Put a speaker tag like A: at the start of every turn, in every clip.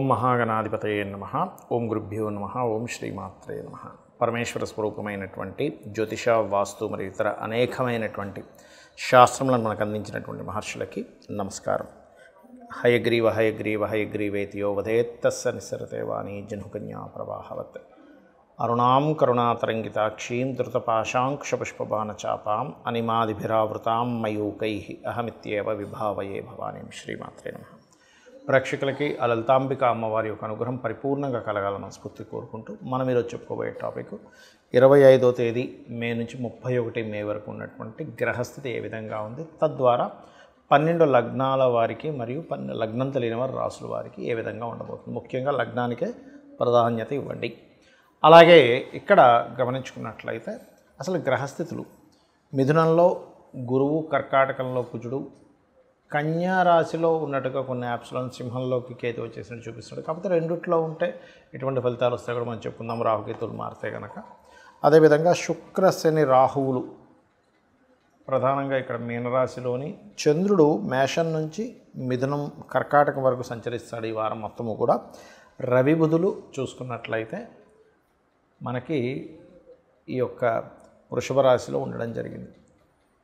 A: మహాగణాధిపతయే నమః. ఓం గురుభ్యో నమః. ఓం శ్రీమాత్రే నమః. పరమేశ్వర స్వరూపమైనటువంటి జ్యోతిష, వాస్తు మరియు ఇతర అనేకమైనటువంటి శాస్త్రములను మనకు అందించినటువంటి మహర్షులకి నమస్కారం. హయగ్రీవ హయగ్రీవ హయగ్రీవేతియో వదేత్తస్స నిస్సరతే వాణి జహ్నుకన్యా ప్రవాహవత్. అరుణాం కరుణాతరంగితాక్షీం ధృతపాశాంకుశపుష్పబాణచాపాం అనిమాదిభిరావృతాం మయూకైః అహమిత్యేవ విభావయే భవానీం. శ్రీమాత్రే నమః. ప్రేక్షకులకి ఆ లలితాంబిక అమ్మవారి యొక్క అనుగ్రహం పరిపూర్ణంగా కలగాలని మనస్ఫూర్తి కోరుకుంటూ మనం ఈరోజు చెప్పుకోబోయే టాపిక్ 25వ తేదీ మే నుంచి 31 మే వరకు ఉన్నటువంటి గ్రహస్థితి ఏ విధంగా ఉంది, తద్వారా 12 లగ్నాల వారికి మరియు లగ్నం తెలియని వారి రాసుల వారికి ఏ విధంగా ఉండబోతుంది. ముఖ్యంగా లగ్నానికే ప్రాధాన్యత ఇవ్వండి. అలాగే ఇక్కడ గమనించుకున్నట్లయితే అసలు గ్రహస్థితులు మిథునంలో గురువు, కర్కాటకంలో కుజుడు, కన్యా రాశిలో ఉన్నట్టుగా కొన్ని యాప్స్లో సింహంలోకి కేతు వచ్చేసినట్టు చూపిస్తున్నాడు. కాకపోతే రెండిట్లో ఉంటే ఎటువంటి ఫలితాలు వస్తాయి కూడా మనం చెప్పుకుందాం, రాహుకేతువులు మారితే కనుక. అదేవిధంగా శుక్ర, శని, రాహువులు ప్రధానంగా ఇక్కడ మీనరాశిలోని, చంద్రుడు మేషం నుంచి మిథునం, కర్కాటకం వరకు సంచరిస్తాడు ఈ వారం మొత్తము కూడా. రవి, బుధులు చూసుకున్నట్లయితే మనకి ఈ యొక్క వృషభ రాశిలో ఉండడం జరిగింది.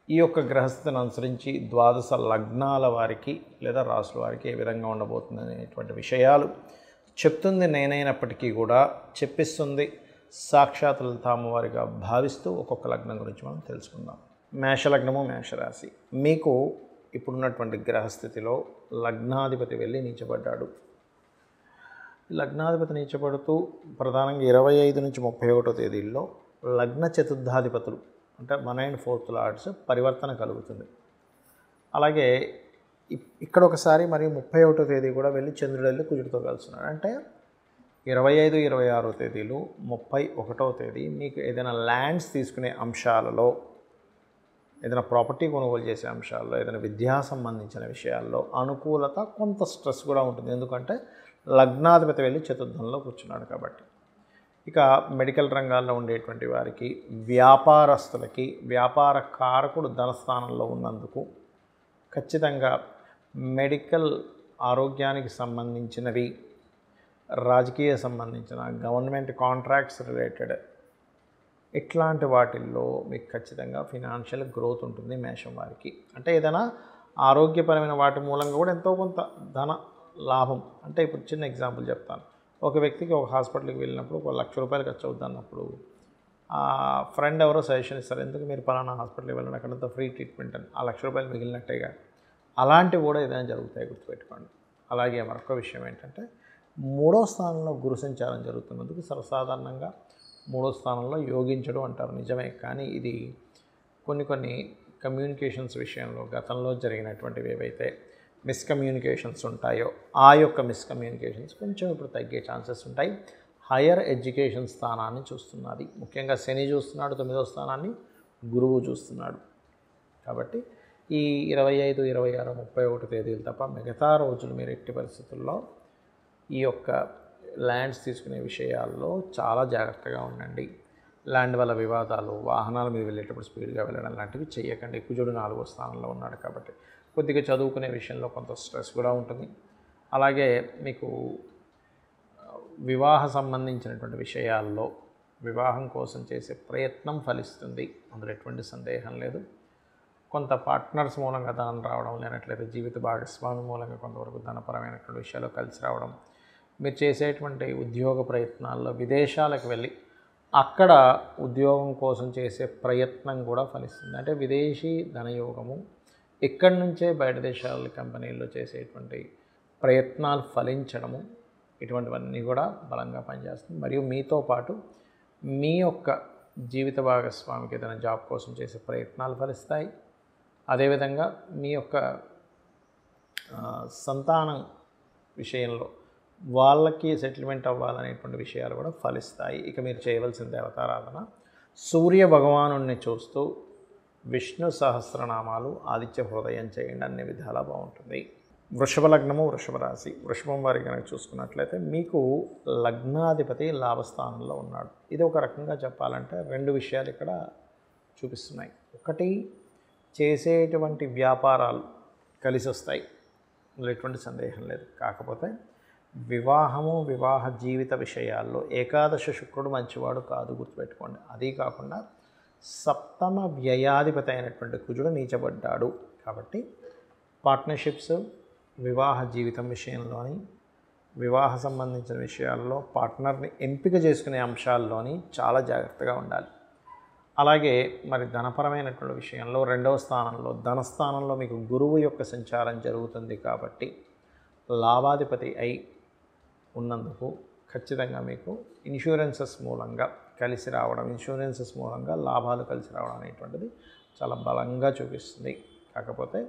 A: ఈ యొక్క గ్రహస్థితిని అనుసరించి ద్వాదశ లగ్నాల వారికి లేదా రాసుల వారికి ఏ విధంగా ఉండబోతుంది అనేటువంటి విషయాలు చెప్తుంది నేనైనప్పటికీ కూడా చెప్పిస్తుంది సాక్షాత్ లలితామ్మవారిగా భావిస్తూ ఒక్కొక్క లగ్నం గురించి మనం తెలుసుకుందాం. మేషలగ్నము, మేషరాశి. మీకు ఇప్పుడున్నటువంటి గ్రహస్థితిలో లగ్నాధిపతి వెళ్ళి నీచబడ్డాడు. లగ్నాధిపతి నీచబడుతూ ప్రధానంగా 25 నుంచి 31వ తేదీల్లో లగ్న చతుర్థాధిపతులు అంటే 1 and 4th లార్డ్స్ పరివర్తన కలుగుతుంది. అలాగే ఇక్కడ ఒకసారి మరియు 31వ తేదీ కూడా వెళ్ళి చంద్రుడు వెళ్ళి కుజుడితో కలుస్తున్నాడు. అంటే 25, 26వ తేదీలు, 31వ తేదీ మీకు ఏదైనా ల్యాండ్స్ తీసుకునే అంశాలలో, ఏదైనా ప్రాపర్టీ కొనుగోలు చేసే అంశాల్లో, ఏదైనా విద్యా సంబంధించిన విషయాల్లో అనుకూలత, కొంత స్ట్రెస్ కూడా ఉంటుంది. ఎందుకంటే లగ్నాధిపతి వెళ్ళి చతుర్థంలో కూర్చున్నాడు కాబట్టి. ఇక మెడికల్ రంగాల్లో ఉండేటువంటి వారికి, వ్యాపారస్తులకి, వ్యాపార కారకుడు ధనస్థానంలో ఉన్నందుకు ఖచ్చితంగా మెడికల్, ఆరోగ్యానికి సంబంధించినవి, రాజకీయ సంబంధించిన, గవర్నమెంట్ కాంట్రాక్ట్స్ రిలేటెడ్ ఇట్లాంటి వాటిల్లో మీకు ఖచ్చితంగా ఫినాన్షియల్ గ్రోత్ ఉంటుంది మేషం వారికి. అంటే ఏదైనా ఆరోగ్యపరమైన వాటి మూలంగా కూడా ఎంతో కొంత ధన లాభం. అంటే ఇప్పుడు చిన్న ఎగ్జాంపుల్ చెప్తాను. ఒక వ్యక్తికి ఒక హాస్పిటల్కి వెళ్ళినప్పుడు 1 లక్ష రూపాయలు ఖర్చు అవుతుంది అన్నప్పుడు ఆ ఫ్రెండ్ ఎవరో సజెషన్ ఇస్తారు, ఎందుకు మీరు పలానా హాస్పిటల్కి వెళ్ళండి, అక్కడంతా ఫ్రీ ట్రీట్మెంట్ అని. ఆ 1 లక్ష రూపాయలు మిగిలినట్టేగా. అలాంటివి కూడా ఏదైనా జరుగుతాయి, గుర్తుపెట్టుకోండి. అలాగే మరొక విషయం ఏంటంటే 3వ స్థానంలో గురు సంచారం జరుగుతున్నందుకు సర్వసాధారణంగా 3వ స్థానంలో యోగించడం అంటారు. నిజమే, కానీ ఇది కొన్ని కమ్యూనికేషన్స్ విషయంలో గతంలో జరిగినటువంటివి ఏవైతే మిస్కమ్యూనికేషన్స్ ఉంటాయో ఆ యొక్క మిస్కమ్యూనికేషన్స్ కొంచెం ఇప్పుడు తగ్గే ఛాన్సెస్ ఉంటాయి. హయ్యర్ ఎడ్యుకేషన్ స్థానాన్ని చూస్తున్నది. ముఖ్యంగా శని చూస్తున్నాడు 9వ స్థానాన్ని, గురువు చూస్తున్నాడు. కాబట్టి ఈ 25, 26, 31 తేదీలు తప్ప మిగతా రోజులు మీరు ఎట్టి పరిస్థితుల్లో ఈ యొక్క ల్యాండ్స్ తీసుకునే విషయాల్లో చాలా జాగ్రత్తగా ఉండండి. ల్యాండ్ వల్ల వివాదాలు, వాహనాల మీద వెళ్ళేటప్పుడు స్పీడ్గా వెళ్ళడం లాంటివి చేయకండి. కుజుడు 4వ స్థానంలో ఉన్నాడు కాబట్టి కొద్దిగా చదువుకునే విషయంలో కొంత స్ట్రెస్ కూడా ఉంటుంది. అలాగే మీకు వివాహ సంబంధించినటువంటి విషయాల్లో వివాహం కోసం చేసే ప్రయత్నం ఫలిస్తుంది, అందులో ఎటువంటి సందేహం లేదు. కొంత పార్ట్నర్స్ మూలంగా ధనం రావడం, లేనట్లయితే జీవిత భాగస్వామి మూలంగా కొంతవరకు ధనపరమైనటువంటి విషయాల్లో కలిసి రావడం, మీరు చేసేటువంటి ఉద్యోగ ప్రయత్నాల్లో విదేశాలకు వెళ్ళి అక్కడ ఉద్యోగం కోసం చేసే ప్రయత్నం కూడా ఫలిస్తుంది. అంటే విదేశీ ధనయోగము, ఇక్కడి నుంచే బయట దేశాల కంపెనీల్లో చేసేటువంటి ప్రయత్నాలు ఫలించడము, ఇటువంటివన్నీ కూడా బలంగా పనిచేస్తుంది. మరియు మీతో పాటు మీ యొక్క జీవిత భాగస్వామికి ఏదైనా జాబ్ కోసం చేసే ప్రయత్నాలు ఫలిస్తాయి. అదేవిధంగా మీ యొక్క సంతానం విషయంలో వాళ్ళకి సెటిల్మెంట్ అవ్వాలనేటువంటి విషయాలు కూడా ఫలిస్తాయి. ఇక మీరు చేయవలసిన దేవతారాధన, సూర్య భగవానుడిని చూస్తూ విష్ణు సహస్రనామాలు, ఆదిత్య హృదయం చేయండి, అన్ని విధాలా బాగుంటుంది. వృషభ లగ్నము, వృషభ రాశి. వృషభం వారి కనుక చూసుకున్నట్లయితే మీకు లగ్నాధిపతి లాభస్థానంలో ఉన్నాడు. ఇది ఒక రకంగా చెప్పాలంటే 2 విషయాలు ఇక్కడ చూపిస్తున్నాయి. ఒకటి, చేసేటువంటి వ్యాపారాలు కలిసి వస్తాయి, అందులో ఎటువంటి సందేహం లేదు. కాకపోతే వివాహము వివాహ జీవిత విషయాల్లో ఏకాదశ శుక్రుడు మంచివాడు కాదు, గుర్తుపెట్టుకోండి. అదీ కాకుండా సప్తమ వ్యయాధిపతి అయినటువంటి కుజుడు నీచబడ్డాడు. కాబట్టి పార్ట్నర్షిప్స్, వివాహ జీవితం విషయంలోని, వివాహ సంబంధించిన విషయాల్లో పార్ట్నర్ని ఎంపిక చేసుకునే అంశాల్లోని చాలా జాగ్రత్తగా ఉండాలి. అలాగే మరి ధనపరమైనటువంటి విషయంలో 2వ స్థానంలో, ధనస్థానంలో మీకు గురువు యొక్క సంచారం జరుగుతుంది. కాబట్టి లాభాధిపతి అయి ఉన్నందుకు ఖచ్చితంగా మీకు ఇన్సూరెన్సెస్ మూలంగా కలిసి రావడం, ఇన్సూరెన్సెస్ మూలంగా లాభాలు కలిసి రావడం అనేటువంటిది చాలా బలంగా చూపిస్తుంది. కాకపోతే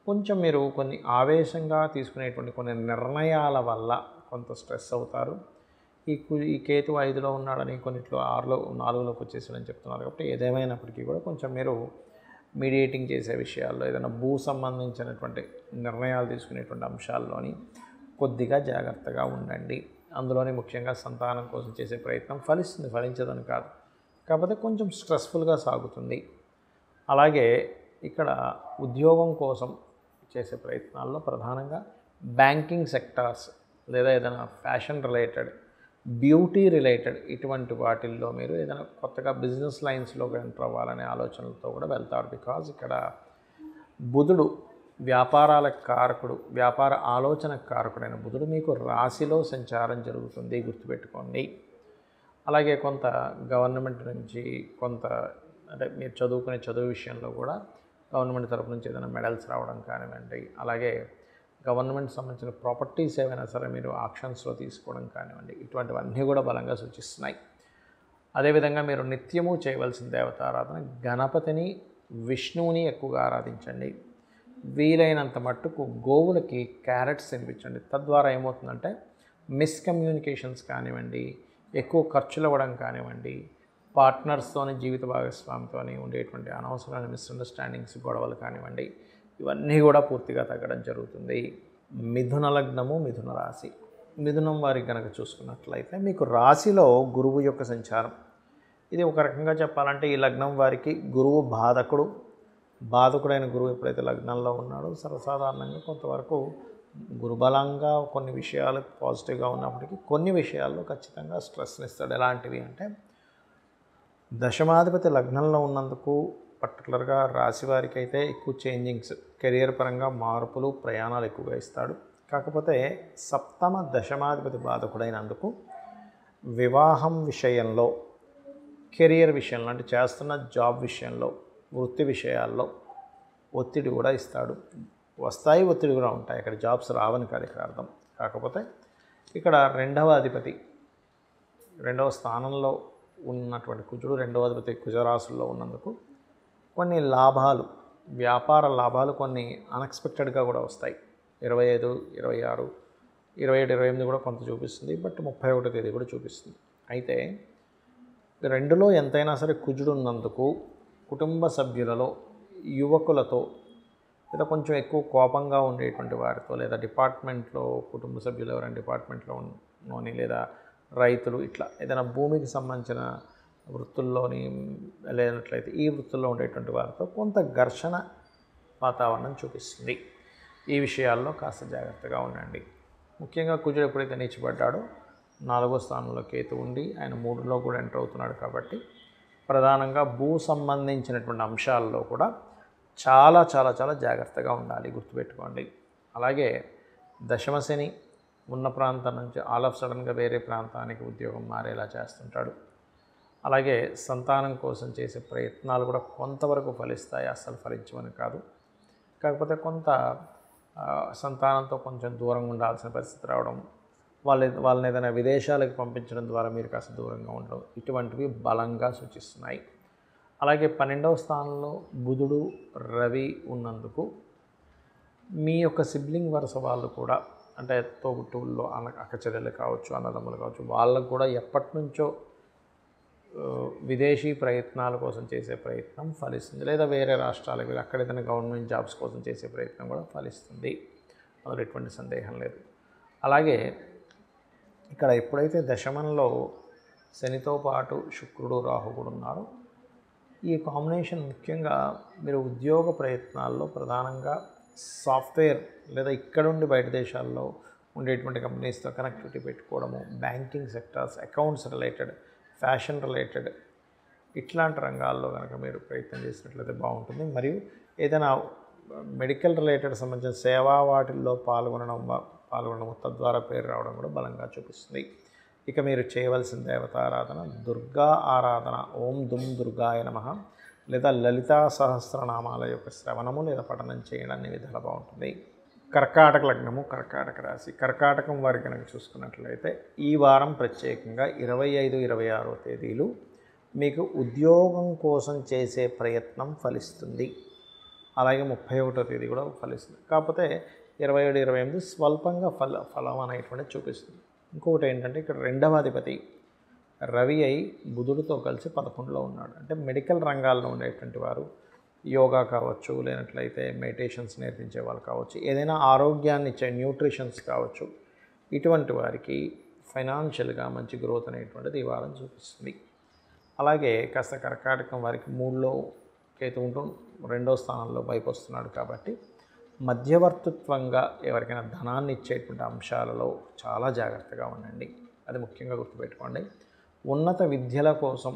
A: కొంచెం మీరు కొన్ని ఆవేశంగా తీసుకునేటువంటి కొన్ని నిర్ణయాల వల్ల కొంత స్ట్రెస్ అవుతారు. ఈ కేతు 5లో ఉన్నాడని కొన్నిట్లో 4లోకి వచ్చేసాడని చెప్తున్నారు. కాబట్టి ఏదేమైనప్పటికీ కూడా కొంచెం మీరు మీడియేటింగ్ చేసే విషయాల్లో, ఏదైనా భూ సంబంధించినటువంటి నిర్ణయాలు తీసుకునేటువంటి అంశాల్లోని కొద్దిగా జాగ్రత్తగా ఉండండి. అందులోనే ముఖ్యంగా సంతానం కోసం చేసే ప్రయత్నం ఫలిస్తుంది, ఫలించదని కాదు, కాకపోతే కొంచెం స్ట్రెస్ఫుల్గా సాగుతుంది. అలాగే ఇక్కడ ఉద్యోగం కోసం చేసే ప్రయత్నాల్లో ప్రధానంగా బ్యాంకింగ్ సెక్టార్స్ లేదా ఏదైనా ఫ్యాషన్ రిలేటెడ్, బ్యూటీ రిలేటెడ్ ఇటువంటి వాటిల్లో మీరు ఏదైనా కొత్తగా బిజినెస్ లైన్స్లోకి ఎంటర్ అవ్వాలనే ఆలోచనలతో కూడా వెళ్తారు. బికాజ్ ఇక్కడ బుధుడు వ్యాపారాల కారకుడు, వ్యాపార ఆలోచన కారకుడైన బుధుడు మీకు రాశిలో సంచారం జరుగుతుంది, గుర్తుపెట్టుకోండి. అలాగే కొంత గవర్నమెంట్ నుంచి కొంత అంటే మీరు చదువుకునే చదువు విషయంలో కూడా గవర్నమెంట్ తరపు నుంచి ఏదైనా మెడల్స్ రావడం కానివ్వండి, అలాగే గవర్నమెంట్ సంబంధించిన ప్రాపర్టీస్ ఏవైనా సరే మీరు ఆక్షన్స్లో తీసుకోవడం కానివ్వండి, ఇటువంటివన్నీ కూడా బలంగా సూచిస్తున్నాయి. అదేవిధంగా మీరు నిత్యము చేయవలసిన దేవతారాధన గణపతిని, విష్ణువుని ఎక్కువగా ఆరాధించండి. వీలైనంత మట్టుకు గోవులకి క్యారెట్స్ తినిపించండి. తద్వారా ఏమవుతుందంటే మిస్కమ్యూనికేషన్స్ కానివ్వండి, ఎక్కువ ఖర్చులు అవ్వడం కానివ్వండి, పార్ట్నర్స్తోని, జీవిత భాగస్వామితోని ఉండేటువంటి అనవసరమైన మిస్అండర్స్టాండింగ్స్, గొడవలు కానివ్వండి, ఇవన్నీ కూడా పూర్తిగా తగ్గడం జరుగుతుంది. మిథున లగ్నము, మిథున రాశి. మిథునం వారికి కనుక చూసుకున్నట్లయితే మీకు రాశిలో గురువు యొక్క సంచారం, ఇది ఒక రకంగా చెప్పాలంటే ఈ లగ్నం వారికి గురువు బాధకుడైన గురువు ఎప్పుడైతే లగ్నంలో ఉన్నాడో సర్వసాధారణంగా కొంతవరకు గురుబలంగా కొన్ని విషయాలు పాజిటివ్గా ఉన్నప్పటికీ కొన్ని విషయాల్లో ఖచ్చితంగా స్ట్రెస్ని ఇస్తాడు. ఎలాంటివి అంటే దశమాధిపతి లగ్నంలో ఉన్నందుకు పర్టికులర్గా రాశి వారికి అయితే ఎక్కువ చేంజింగ్స్, కెరియర్ పరంగా మార్పులు, ప్రయాణాలు ఎక్కువగా ఇస్తాడు. కాకపోతే సప్తమ దశమాధిపతి బాధకుడైనందుకు వివాహం విషయంలో, కెరియర్ విషయంలో అంటే చేస్తున్న జాబ్ విషయంలో, వృత్తి విషయాల్లో ఒత్తిడి కూడా ఇస్తాడు. వస్తాయి, ఒత్తిడి కూడా ఉంటాయి. ఇక్కడ జాబ్స్ రావని కాదు ఇక్కడ అర్థం. కాకపోతే ఇక్కడ 2వ అధిపతి, 2వ స్థానంలో ఉన్నటువంటి కుజుడు 2వ అధిపతి కుజరాశుల్లో ఉన్నందుకు కొన్ని లాభాలు, వ్యాపార లాభాలు కొన్ని అన్ఎక్స్పెక్టెడ్గా కూడా వస్తాయి. 25, 26, 27, 28 కూడా కొంత చూపిస్తుంది. బట్ 31వ తేదీ కూడా చూపిస్తుంది. అయితే 2లో ఎంతైనా సరే కుజుడు ఉన్నందుకు కుటుంబ సభ్యులలో, యువకులతో లేదా కొంచెం ఎక్కువ కోపంగా ఉండేటువంటి వారితో, లేదా డిపార్ట్మెంట్లో కుటుంబ సభ్యులు ఎవరైనా డిపార్ట్మెంట్లోని లేదా రైతులు ఇట్లా ఏదైనా భూమికి సంబంధించిన వృత్తుల్లోని లేనట్లయితే ఈ వృత్తుల్లో ఉండేటువంటి వారితో కొంత ఘర్షణ వాతావరణం చూపిస్తుంది. ఈ విషయాల్లో కాస్త జాగ్రత్తగా ఉండండి. ముఖ్యంగా కుజుడు ఎప్పుడైతే నీచబడ్డాడో 4వ స్థానంలో కేతు ఉండి ఆయన 3లో కూడా ఎంటర్ అవుతున్నాడు. కాబట్టి ప్రధానంగా భూ సంబంధించినటువంటి అంశాల్లో కూడా చాలా చాలా చాలా జాగ్రత్తగా ఉండాలి, గుర్తుపెట్టుకోండి. అలాగే దశమశని ఉన్న ప్రాంతం నుంచి ఆల్ ఆఫ్ సడన్గా వేరే ప్రాంతానికి ఉద్యోగం మారేలా చేస్తుంటాడు. అలాగే సంతానం కోసం చేసే ప్రయత్నాలు కూడా కొంతవరకు ఫలిస్తాయి, అస్సలు ఫలించమని కాదు. కాకపోతే కొంత సంతానంతో కొంచెం దూరంగా ఉండాల్సిన పరిస్థితి రావడం, వాళ్ళని ఏదైనా విదేశాలకు పంపించడం ద్వారా మీరు కాస్త దూరంగా ఉండడం, ఇటువంటివి బలంగా సూచిస్తున్నాయి. అలాగే 12వ స్థానంలో బుధుడు, రవి ఉన్నందుకు మీ యొక్క సిబ్లింగ్ వరుస వాళ్ళు కూడా, అంటే తోబుట్టువుల్లో అక్కచెల్లెలు కావచ్చు, అన్నదమ్ములు కావచ్చు, వాళ్ళకు కూడా ఎప్పటి నుంచో విదేశీ ప్రయత్నాల కోసం చేసే ప్రయత్నం ఫలిస్తుంది. లేదా వేరే రాష్ట్రాలకు అక్కడ ఏదైనా గవర్నమెంట్ జాబ్స్ కోసం చేసే ప్రయత్నం కూడా ఫలిస్తుంది, అందులో ఎటువంటి సందేహం లేదు. అలాగే ఇక్కడ ఎప్పుడైతే దశమంలో శనితో పాటు శుక్రుడు, రాహు కూడా ఉన్నారో ఈ కాంబినేషన్ ముఖ్యంగా మీరు ఉద్యోగ ప్రయత్నాల్లో ప్రధానంగా సాఫ్ట్వేర్ లేదా ఇక్కడుండి బయట దేశాల్లో ఉండేటువంటి కంపెనీస్తో కనెక్టివిటీ పెట్టుకోవడము, banking sectors, accounts related, fashion related ఇట్లాంటి రంగాల్లో కనుక మీరు ప్రయత్నం చేసినట్లయితే బాగుంటుంది. మరియు ఏదైనా మెడికల్ రిలేటెడ్ సంబంధించిన సేవా వాటిల్లో పాల్గొనడం తద్వారా పేరు రావడం కూడా బలంగా చూపిస్తుంది. ఇక మీరు చేయవలసిన దేవతారాధన దుర్గా ఆరాధన, ఓం దుమ్ దుర్గాయ నమః లేదా లలితా సహస్రనామాల యొక్క శ్రవణము లేదా పఠనం చేయడం అన్ని విధాలు బాగుంటుంది. కర్కాటక లగ్నము, కర్కాటక రాశి. కర్కాటకం వారి కనుక చూసుకున్నట్లయితే ఈ వారం ప్రత్యేకంగా 25, 26 తేదీలు మీకు ఉద్యోగం కోసం చేసే ప్రయత్నం ఫలిస్తుంది. అలాగే 31వ తేదీ కూడా ఫలిస్తుంది. కాకపోతే 27, 28 స్వల్పంగా ఫలం అనేటువంటిది చూపిస్తుంది. ఇంకొకటి ఏంటంటే ఇక్కడ రెండవ అధిపతి రవి అయి బుధుడితో కలిసి 11లో ఉన్నాడు. అంటే మెడికల్ రంగాల్లో ఉండేటువంటి వారు యోగా కావచ్చు, లేనట్లయితే మెడిటేషన్స్ నేర్పించే వాళ్ళు కావచ్చు, ఏదైనా ఆరోగ్యాన్ని ఇచ్చే న్యూట్రిషన్స్ కావచ్చు, ఇటువంటి వారికి ఫైనాన్షియల్గా మంచి గ్రోత్ అనేటువంటిది ఈ వారం చూపిస్తుంది. అలాగే కాస్త కర్కాటకం వారికి 3లో కేతు ఉంటూ 2వ స్థానంలో వైపు వస్తున్నాడు కాబట్టి మధ్యవర్తిత్వంగా ఎవరికైనా ధనాన్ని ఇచ్చేటువంటి అంశాలలో చాలా జాగ్రత్తగా ఉండండి. అది ముఖ్యంగా గుర్తుపెట్టుకోండి. ఉన్నత విద్యల కోసం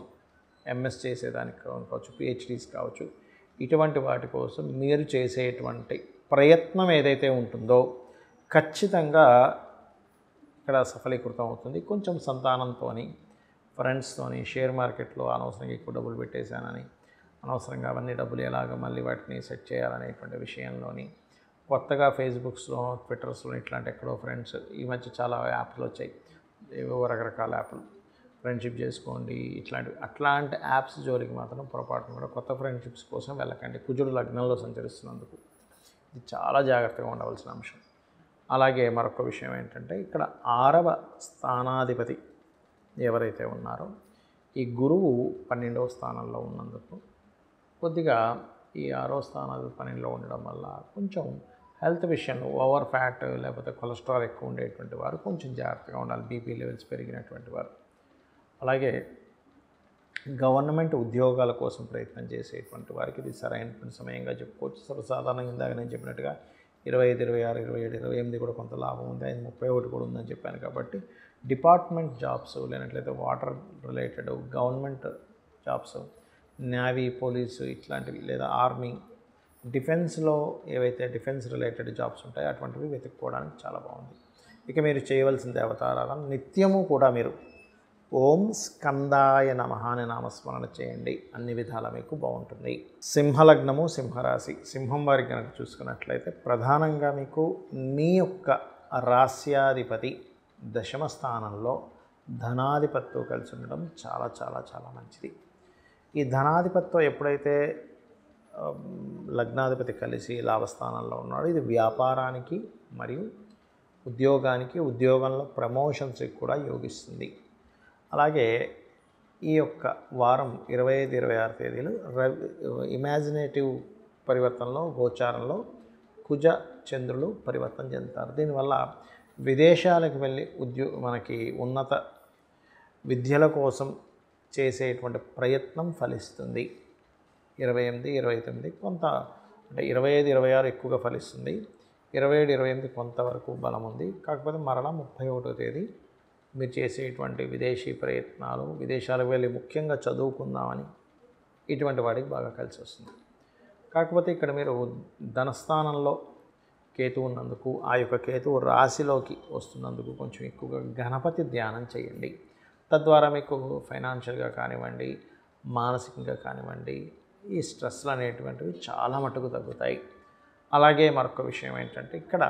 A: ఎంఎస్ చేసేదానికి కావచ్చు, పిహెచ్డీస్ కావచ్చు, ఇటువంటి వాటి కోసం మీరు చేసేటువంటి ప్రయత్నం ఏదైతే ఉంటుందో ఖచ్చితంగా ఇక్కడ సఫలీకృతం అవుతుంది. కొంచెం సంతానంతో, ఫ్రెండ్స్తోని షేర్ మార్కెట్లో అనవసరంగా ఎక్కువ డబ్బులు పెట్టేశానని, అనవసరంగా అవన్నీ డబ్బులు ఎలాగ మళ్ళీ వాటిని సెట్ చేయాలనేటువంటి విషయంలోని, కొత్తగా ఫేస్బుక్స్లో, ట్విట్టర్స్లో ఇట్లాంటి ఎక్కడో ఫ్రెండ్స్, ఈ మధ్య చాలా యాప్లు వచ్చాయి, ఏవో రకరకాల యాప్లు, ఫ్రెండ్షిప్ చేసుకోండి అట్లాంటి యాప్స్ జోలికి మాత్రం పొరపాటును కూడా కొత్త ఫ్రెండ్షిప్స్ కోసం వెళ్ళకండి. కుజుడు లగ్నంలో సంచరిస్తున్నందుకు ఇది చాలా జాగ్రత్తగా ఉండవలసిన అంశం. అలాగే మరొక విషయం ఏంటంటే ఇక్కడ 6వ స్థానాధిపతి ఎవరైతే ఉన్నారో ఈ గురువు 12వ స్థానంలో ఉన్నందుకు కొద్దిగా ఈ 6వ స్థానాధిపతి 12లో ఉండడం వల్ల కొంచెం హెల్త్ విషయంలో ఓవర్ ఫ్యాట్ లేకపోతే కొలెస్ట్రాల్ ఎక్కువ ఉండేటువంటి వారు కొంచెం జాగ్రత్తగా ఉండాలి. బీపీ లెవెల్స్ పెరిగినటువంటి వారు. అలాగే గవర్నమెంట్ ఉద్యోగాల కోసం ప్రయత్నం చేసేటువంటి వారికి ఇది సరైనటువంటి సమయంగా చెప్పుకోవచ్చు. సర్వసాధారణంగా ఇందాక నేను చెప్పినట్టుగా 25, 26, 27, 28 కూడా కొంత లాభం ఉంది. 31 కూడా ఉందని చెప్పాను కాబట్టి డిపార్ట్మెంట్ జాబ్స్, లేనట్లయితే water related government jobs, navy, police ఇట్లాంటివి, లేదా ఆర్మీ, డిఫెన్స్లో ఏవైతే డిఫెన్స్ రిలేటెడ్ జాబ్స్ ఉంటాయో అటువంటివి వెతుక్కోవడానికి చాలా బాగుంది. ఇక మీరు చేయవలసిన దేవతారాధన నిత్యము కూడా మీరు ఓం స్కందాయ నమః అనే నామస్మరణ చేయండి. అన్ని విధాలా మీకు బాగుంటుంది. సింహలగ్నము, సింహరాశి. సింహం వారికి కనుక చూసుకున్నట్లయితే ప్రధానంగా మీకు మీ యొక్క రాస్యాధిపతి 10వ స్థానంలో ధనాధిపతితో కలిసి ఉండడం చాలా చాలా చాలా మంచిది. ఈ ధనాధిపతితో ఎప్పుడైతే లగ్నాధిపతి కలిసి లాభస్థానంలో ఉన్నాడో ఇది వ్యాపారానికి మరియు ఉద్యోగానికి, ఉద్యోగంలో ప్రమోషన్స్కి కూడా యోగిస్తుంది. అలాగే ఈ యొక్క వారం 25, 26 తేదీలు ఇమాజినేటివ్ పరివర్తనలో, గోచారంలో కుజ చంద్రులు పరివర్తన చెందుతారు. దీనివల్ల విదేశాలకు వెళ్ళి మనకి ఉన్నత విద్యల కోసం చేసేటువంటి ప్రయత్నం ఫలిస్తుంది. 28, 29 కొంత, అంటే 25, 26 ఎక్కువగా ఫలిస్తుంది. 27, 28 కొంతవరకు బలం ఉంది. కాకపోతే మరలా 31వ తేదీ మీరు చేసేటువంటి విదేశీ ప్రయత్నాలు, విదేశాలకు వెళ్ళి ముఖ్యంగా చదువుకుందామని ఇటువంటి వాటికి బాగా కలిసి వస్తుంది. కాకపోతే ఇక్కడ మీరు ధనస్థానంలో కేతు ఉన్నందుకు, ఆ యొక్క కేతువు రాశిలోకి వస్తున్నందుకు కొంచెం ఎక్కువగా గణపతి ధ్యానం చేయండి. తద్వారా మీకు ఫైనాన్షియల్గా కానివ్వండి, మానసికంగా కానివ్వండి, ఈ స్ట్రెస్లు అనేటువంటివి చాలా మటుకు తగ్గుతాయి. అలాగే మరొక విషయం ఏంటంటే ఇక్కడ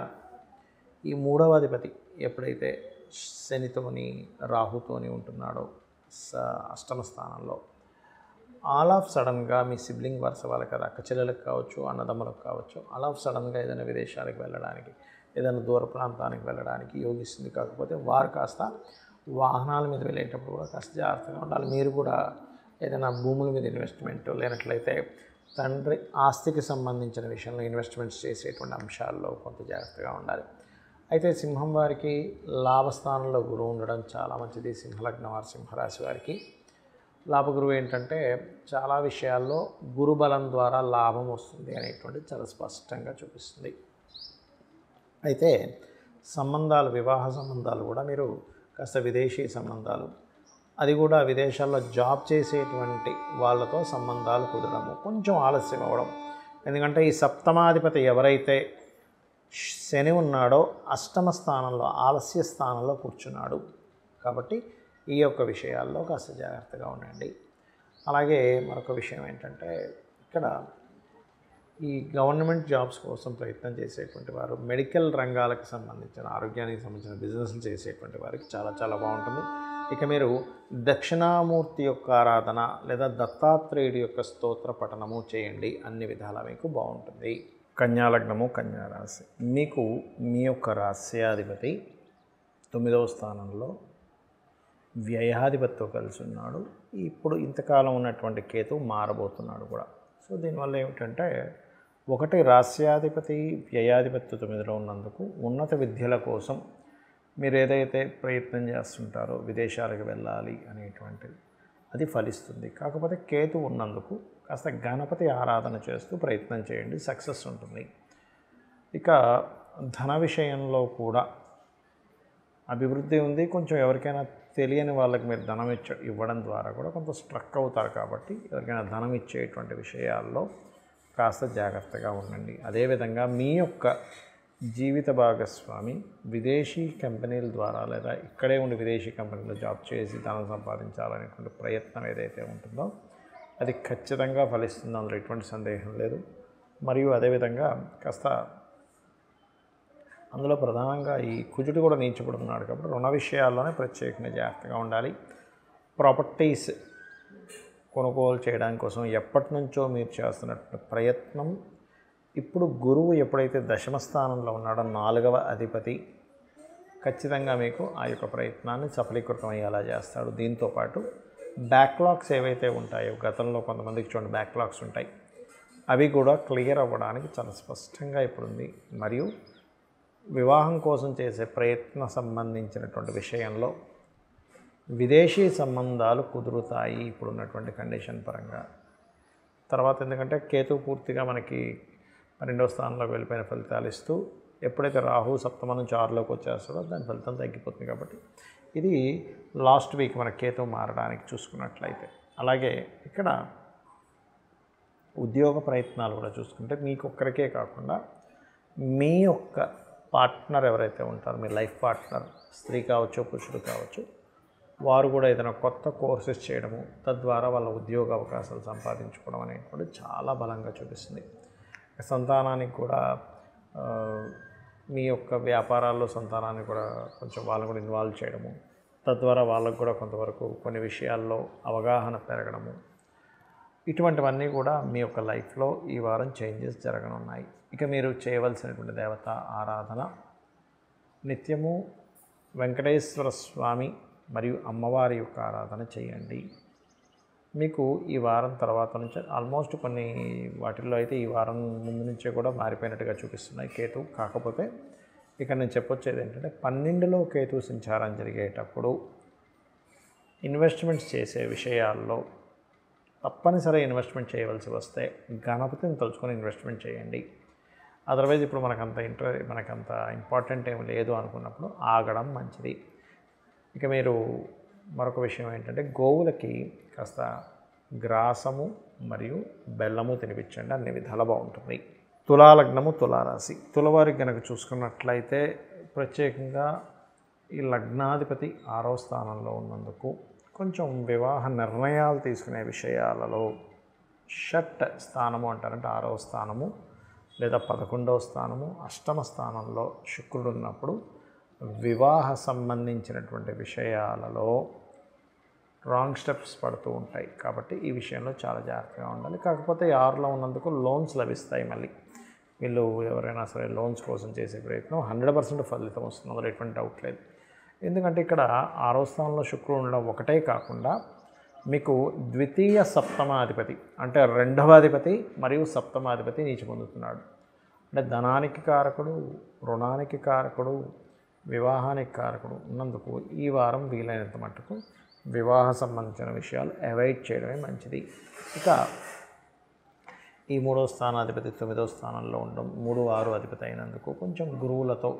A: ఈ 3వ అధిపతి ఎప్పుడైతే శనితోని, రాహుతోని ఉంటున్నాడో 8వ స్థానంలో, ఆల్ ఆఫ్ సడన్గా మీ సిబ్లింగ్ వరుస వాళ్ళకి, అది అక్క చెల్లెలకు కావచ్చు, అన్నదమ్ములకు కావచ్చు, ఆల్ ఆఫ్ సడన్గా ఏదైనా విదేశాలకు వెళ్ళడానికి, ఏదైనా దూర ప్రాంతానికి వెళ్ళడానికి యోగిస్తుంది. కాకపోతే వారు కాస్త వాహనాల మీద వెళ్ళేటప్పుడు కూడా కాస్త జాగ్రత్తగా ఉండాలి. మీరు కూడా ఏదైనా భూముల మీద ఇన్వెస్ట్మెంట్, లేనట్లయితే తండ్రి ఆస్తికి సంబంధించిన విషయంలో ఇన్వెస్ట్మెంట్స్ చేసేటువంటి అంశాల్లో కొంత జాగ్రత్తగా ఉండాలి. అయితే సింహం వారికి లాభస్థానంలో గురువు ఉండడం చాలా మంచిది. సింహలగ్నం వారి, సింహరాశి వారికి లాభగురువు ఏంటంటే చాలా విషయాల్లో గురుబలం ద్వారా లాభం వస్తుంది అనేటువంటిది చాలా స్పష్టంగా చూపిస్తుంది. అయితే సంబంధాలు, వివాహ సంబంధాలు కూడా మీరు కాస్త విదేశీ సంబంధాలు, అది కూడా విదేశాల్లో జాబ్ చేసేటువంటి వాళ్ళతో సంబంధాలు కుదరడము కొంచెం ఆలస్యం అవ్వడం. ఎందుకంటే ఈ సప్తమాధిపతి ఎవరైతే శని ఉన్నాడో అష్టమ స్థానంలో, ఆలస్య స్థానంలో కూర్చున్నాడు. కాబట్టి ఈ యొక్క విషయాల్లో కాస్త జాగ్రత్తగా ఉండండి. అలాగే మరొక విషయం ఏంటంటే, ఇక్కడ ఈ గవర్నమెంట్ జాబ్స్ కోసం ప్రయత్నం చేసేటువంటి వారు, మెడికల్ రంగాలకు సంబంధించిన, ఆరోగ్యానికి సంబంధించిన బిజినెస్లు చేసేటువంటి వారికి చాలా చాలా బాగుంటుంది. ఇక మీరు దక్షిణామూర్తి యొక్క ఆరాధన లేదా దత్తాత్రేయుడి యొక్క స్తోత్ర పఠనము చేయండి, అన్ని విధాలా మీకు బాగుంటుంది. కన్యాలగ్నము, కన్యారాశి. మీకు మీ యొక్క రాశ్యాధిపతి 9వ స్థానంలో వ్యయాధిపతితో కలిసి ఉన్నాడు. ఇప్పుడు ఇంతకాలం ఉన్నటువంటి కేతువు మారబోతున్నాడు కూడా. సో దీనివల్ల ఏమిటంటే, ఒకటి రాస్యాధిపతి వ్యయాధిపతి 9లో ఉన్నందుకు ఉన్నత విద్యల కోసం మీరు ఏదైతే ప్రయత్నం చేస్తుంటారో, విదేశాలకు వెళ్ళాలి అనేటువంటిది, అది ఫలిస్తుంది. కాకపోతే కేతు ఉన్నందుకు కాస్త గణపతి ఆరాధన చేస్తూ ప్రయత్నం చేయండి, సక్సెస్ ఉంటుంది. ఇక ధన విషయంలో కూడా అభివృద్ధి ఉంది. కొంచెం ఎవరికైనా తెలియని వాళ్ళకి మీరు ధనం ఇవ్వడం ద్వారా కూడా కొంత స్ట్రక్ అవుతారు. కాబట్టి ఎవరికైనా ధనం ఇచ్చేటువంటి విషయాల్లో కాస్త జాగ్రత్తగా ఉండండి. అదేవిధంగా మీ యొక్క జీవిత భాగస్వామి విదేశీ కంపెనీల ద్వారా లేదా ఇక్కడే ఉండి విదేశీ కంపెనీలో జాబ్ చేసి ధనం సంపాదించాలనేటువంటి ప్రయత్నం ఏదైతే ఉంటుందో అది ఖచ్చితంగా ఫలిస్తుంది, అందులో ఎటువంటి సందేహం లేదు. మరియు అదేవిధంగా కాస్త అందులో ప్రధానంగా ఈ కుజుడు కూడా నీచపడుతున్నాడు కాబట్టి రుణ విషయాల్లోనే ప్రత్యేకంగా జాగ్రత్తగా ఉండాలి. ప్రాపర్టీస్ కొనుగోలు చేయడానికి కోసం ఎప్పటి నుంచో మీరు చేస్తున్నటువంటి ప్రయత్నం, ఇప్పుడు గురువు ఎప్పుడైతే దశమ స్థానంలో ఉన్నాడో 4వ అధిపతి, ఖచ్చితంగా మీకు ఆ యొక్క ప్రయత్నాన్ని సఫలీకృతం అయ్యేలా చేస్తాడు. దీంతోపాటు బ్యాక్లాగ్స్ ఏవైతే ఉంటాయో, గతంలో కొంతమందికి చూడండి బ్యాక్లాగ్స్ ఉంటాయి, అవి కూడా క్లియర్ అవ్వడానికి చాలా స్పష్టంగా ఇప్పుడుంది. మరియు వివాహం కోసం చేసే ప్రయత్న సంబంధించినటువంటి విషయంలో విదేశీ సంబంధాలు కుదురుతాయి ఇప్పుడున్నటువంటి కండిషన్ పరంగా. తర్వాత ఎందుకంటే కేతు పూర్తిగా మనకి 12వ స్థానంలోకి వెళ్ళిపోయిన ఫలితాలు ఇస్తూ, ఎప్పుడైతే రాహు సప్తమ నుంచి 6లోకి వచ్చేస్తాడో దాని ఫలితం తగ్గిపోతుంది. కాబట్టి ఇది లాస్ట్ వీక్ మన కేతు మారడానికి చూసుకున్నట్లయితే. అలాగే ఇక్కడ ఉద్యోగ ప్రయత్నాలు కూడా చూసుకుంటే మీకు ఒక్కరికే కాకుండా మీ యొక్క పార్ట్నర్ ఎవరైతే ఉంటారో, మీ లైఫ్ పార్ట్నర్, స్త్రీ కావచ్చు పురుషుడు కావచ్చు, వారు కూడా ఏదైనా కొత్త కోర్సెస్ చేయడము, తద్వారా వాళ్ళ ఉద్యోగ అవకాశాలు సంపాదించుకోవడం అనేటువంటి చాలా బలంగా చూపిస్తుంది. సంతానానికి కూడా మీ యొక్క వ్యాపారాల్లో సంతానాన్ని కూడా కొంచెం వాళ్ళని కూడా ఇన్వాల్వ్ చేయడము, తద్వారా వాళ్ళకు కూడా కొంతవరకు కొన్ని విషయాల్లో అవగాహన పెరగడము, ఇటువంటివన్నీ కూడా మీ యొక్క లైఫ్లో ఈ వారం చేంజెస్ జరగనున్నాయి. ఇక మీరు చేయవలసినటువంటి దేవత ఆరాధన, నిత్యము వెంకటేశ్వర స్వామి మరియు అమ్మవారి యొక్క ఆరాధన చేయండి. మీకు ఈ వారం తర్వాత నుంచి ఆల్మోస్ట్ కొన్ని వాటిల్లో అయితే ఈ వారం ముందు నుంచే కూడా మారిపోయినట్టుగా చూపిస్తున్నాయి కేతు. కాకపోతే ఇక నేను చెప్పొచ్చేది ఏంటంటే, 12లో కేతు సంచారం జరిగేటప్పుడు ఇన్వెస్ట్మెంట్స్ చేసే విషయాల్లో తప్పనిసరి ఇన్వెస్ట్మెంట్ చేయవలసి వస్తే గణపతిని తలుచుకొని ఇన్వెస్ట్మెంట్ చేయండి. అదర్వైజ్ ఇప్పుడు మనకంత ఇంపార్టెంట్ ఏమి లేదు అనుకున్నప్పుడు ఆగడం మంచిది. ఇక మీరు మరొక విషయం ఏంటంటే, గోవులకి కాస్త గ్రాసము మరియు బెల్లము తినిపించండి, అన్ని విధాలా బాగుంటుంది. తులాలగ్నము, తులారాశి. తులవారికి కనుక చూసుకున్నట్లయితే ప్రత్యేకంగా ఈ లగ్నాధిపతి 6వ స్థానంలో ఉన్నందుకు కొంచెం వివాహ నిర్ణయాలు తీసుకునే విషయాలలో షట్ స్థానము అంటారంటే 6వ స్థానము లేదా 11వ స్థానము, అష్టమ స్థానంలో శుక్రుడు ఉన్నప్పుడు వివాహ సంబంధించినటువంటి విషయాలలో రాంగ్ స్టెప్స్ పడుతూ ఉంటాయి. కాబట్టి ఈ విషయంలో చాలా జాగ్రత్తగా ఉండాలి. కాకపోతే 6లో ఉన్నందుకు లోన్స్ లభిస్తాయి. మళ్ళీ వీళ్ళు ఎవరైనా సరే లోన్స్ కోసం చేసే ప్రయత్నం 100% ఫలితం వస్తుంది, అందులో ఎటువంటి డౌట్ లేదు. ఎందుకంటే ఇక్కడ 6వ స్థానంలో శుక్రుడు ఉండడం ఒకటే కాకుండా మీకు ద్వితీయ సప్తమాధిపతి అంటే 2వ అధిపతి మరియు సప్తమాధిపతి నీచి పొందుతున్నాడు. అంటే ధనానికి కారకుడు, రుణానికి కారకుడు, వివాహానికి కారకుడు ఉన్నందుకు ఈ వారం వీలైనంత మట్టుకు వివాహ సంబంధించిన విషయాలు అవాయిడ్ చేయడమే మంచిది. ఇక ఈ 3వ స్థానాధిపతి 9వ స్థానంలో ఉండడం, 3, 6 అధిపతి అయినందుకు కొంచెం గురువులతో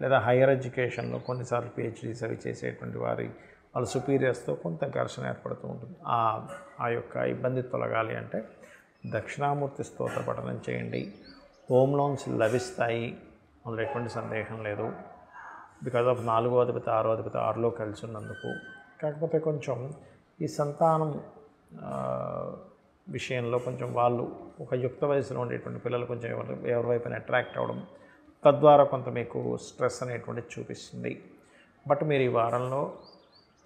A: లేదా హైయర్ ఎడ్యుకేషన్లో కొన్నిసార్లు పిహెచ్డీస్ అవి చేసేటువంటి వాళ్ళ సుపీరియర్స్తో కొంత ఘర్షణ ఏర్పడుతూ ఉంటుంది. ఆ యొక్క ఇబ్బంది తొలగాలి అంటే దక్షిణామూర్తి స్తోత్ర పఠనం చేయండి. హోమ్ లోన్స్ లభిస్తాయి, అందులో ఎటువంటి సందేహం లేదు. బికాజ్ ఆఫ్ 4వ అధిపతి 6వ అధిపతి 6లో కలిసి ఉన్నందుకు. కాకపోతే కొంచెం ఈ సంతానం విషయంలో కొంచెం వాళ్ళు ఒక యుక్త వయసులో ఉండేటువంటి పిల్లలు కొంచెం ఎవరి వైపున అట్రాక్ట్ అవ్వడం, తద్వారా కొంత మీకు స్ట్రెస్ అనేటువంటిది చూపిస్తుంది. బట్ మీరు ఈ వారంలో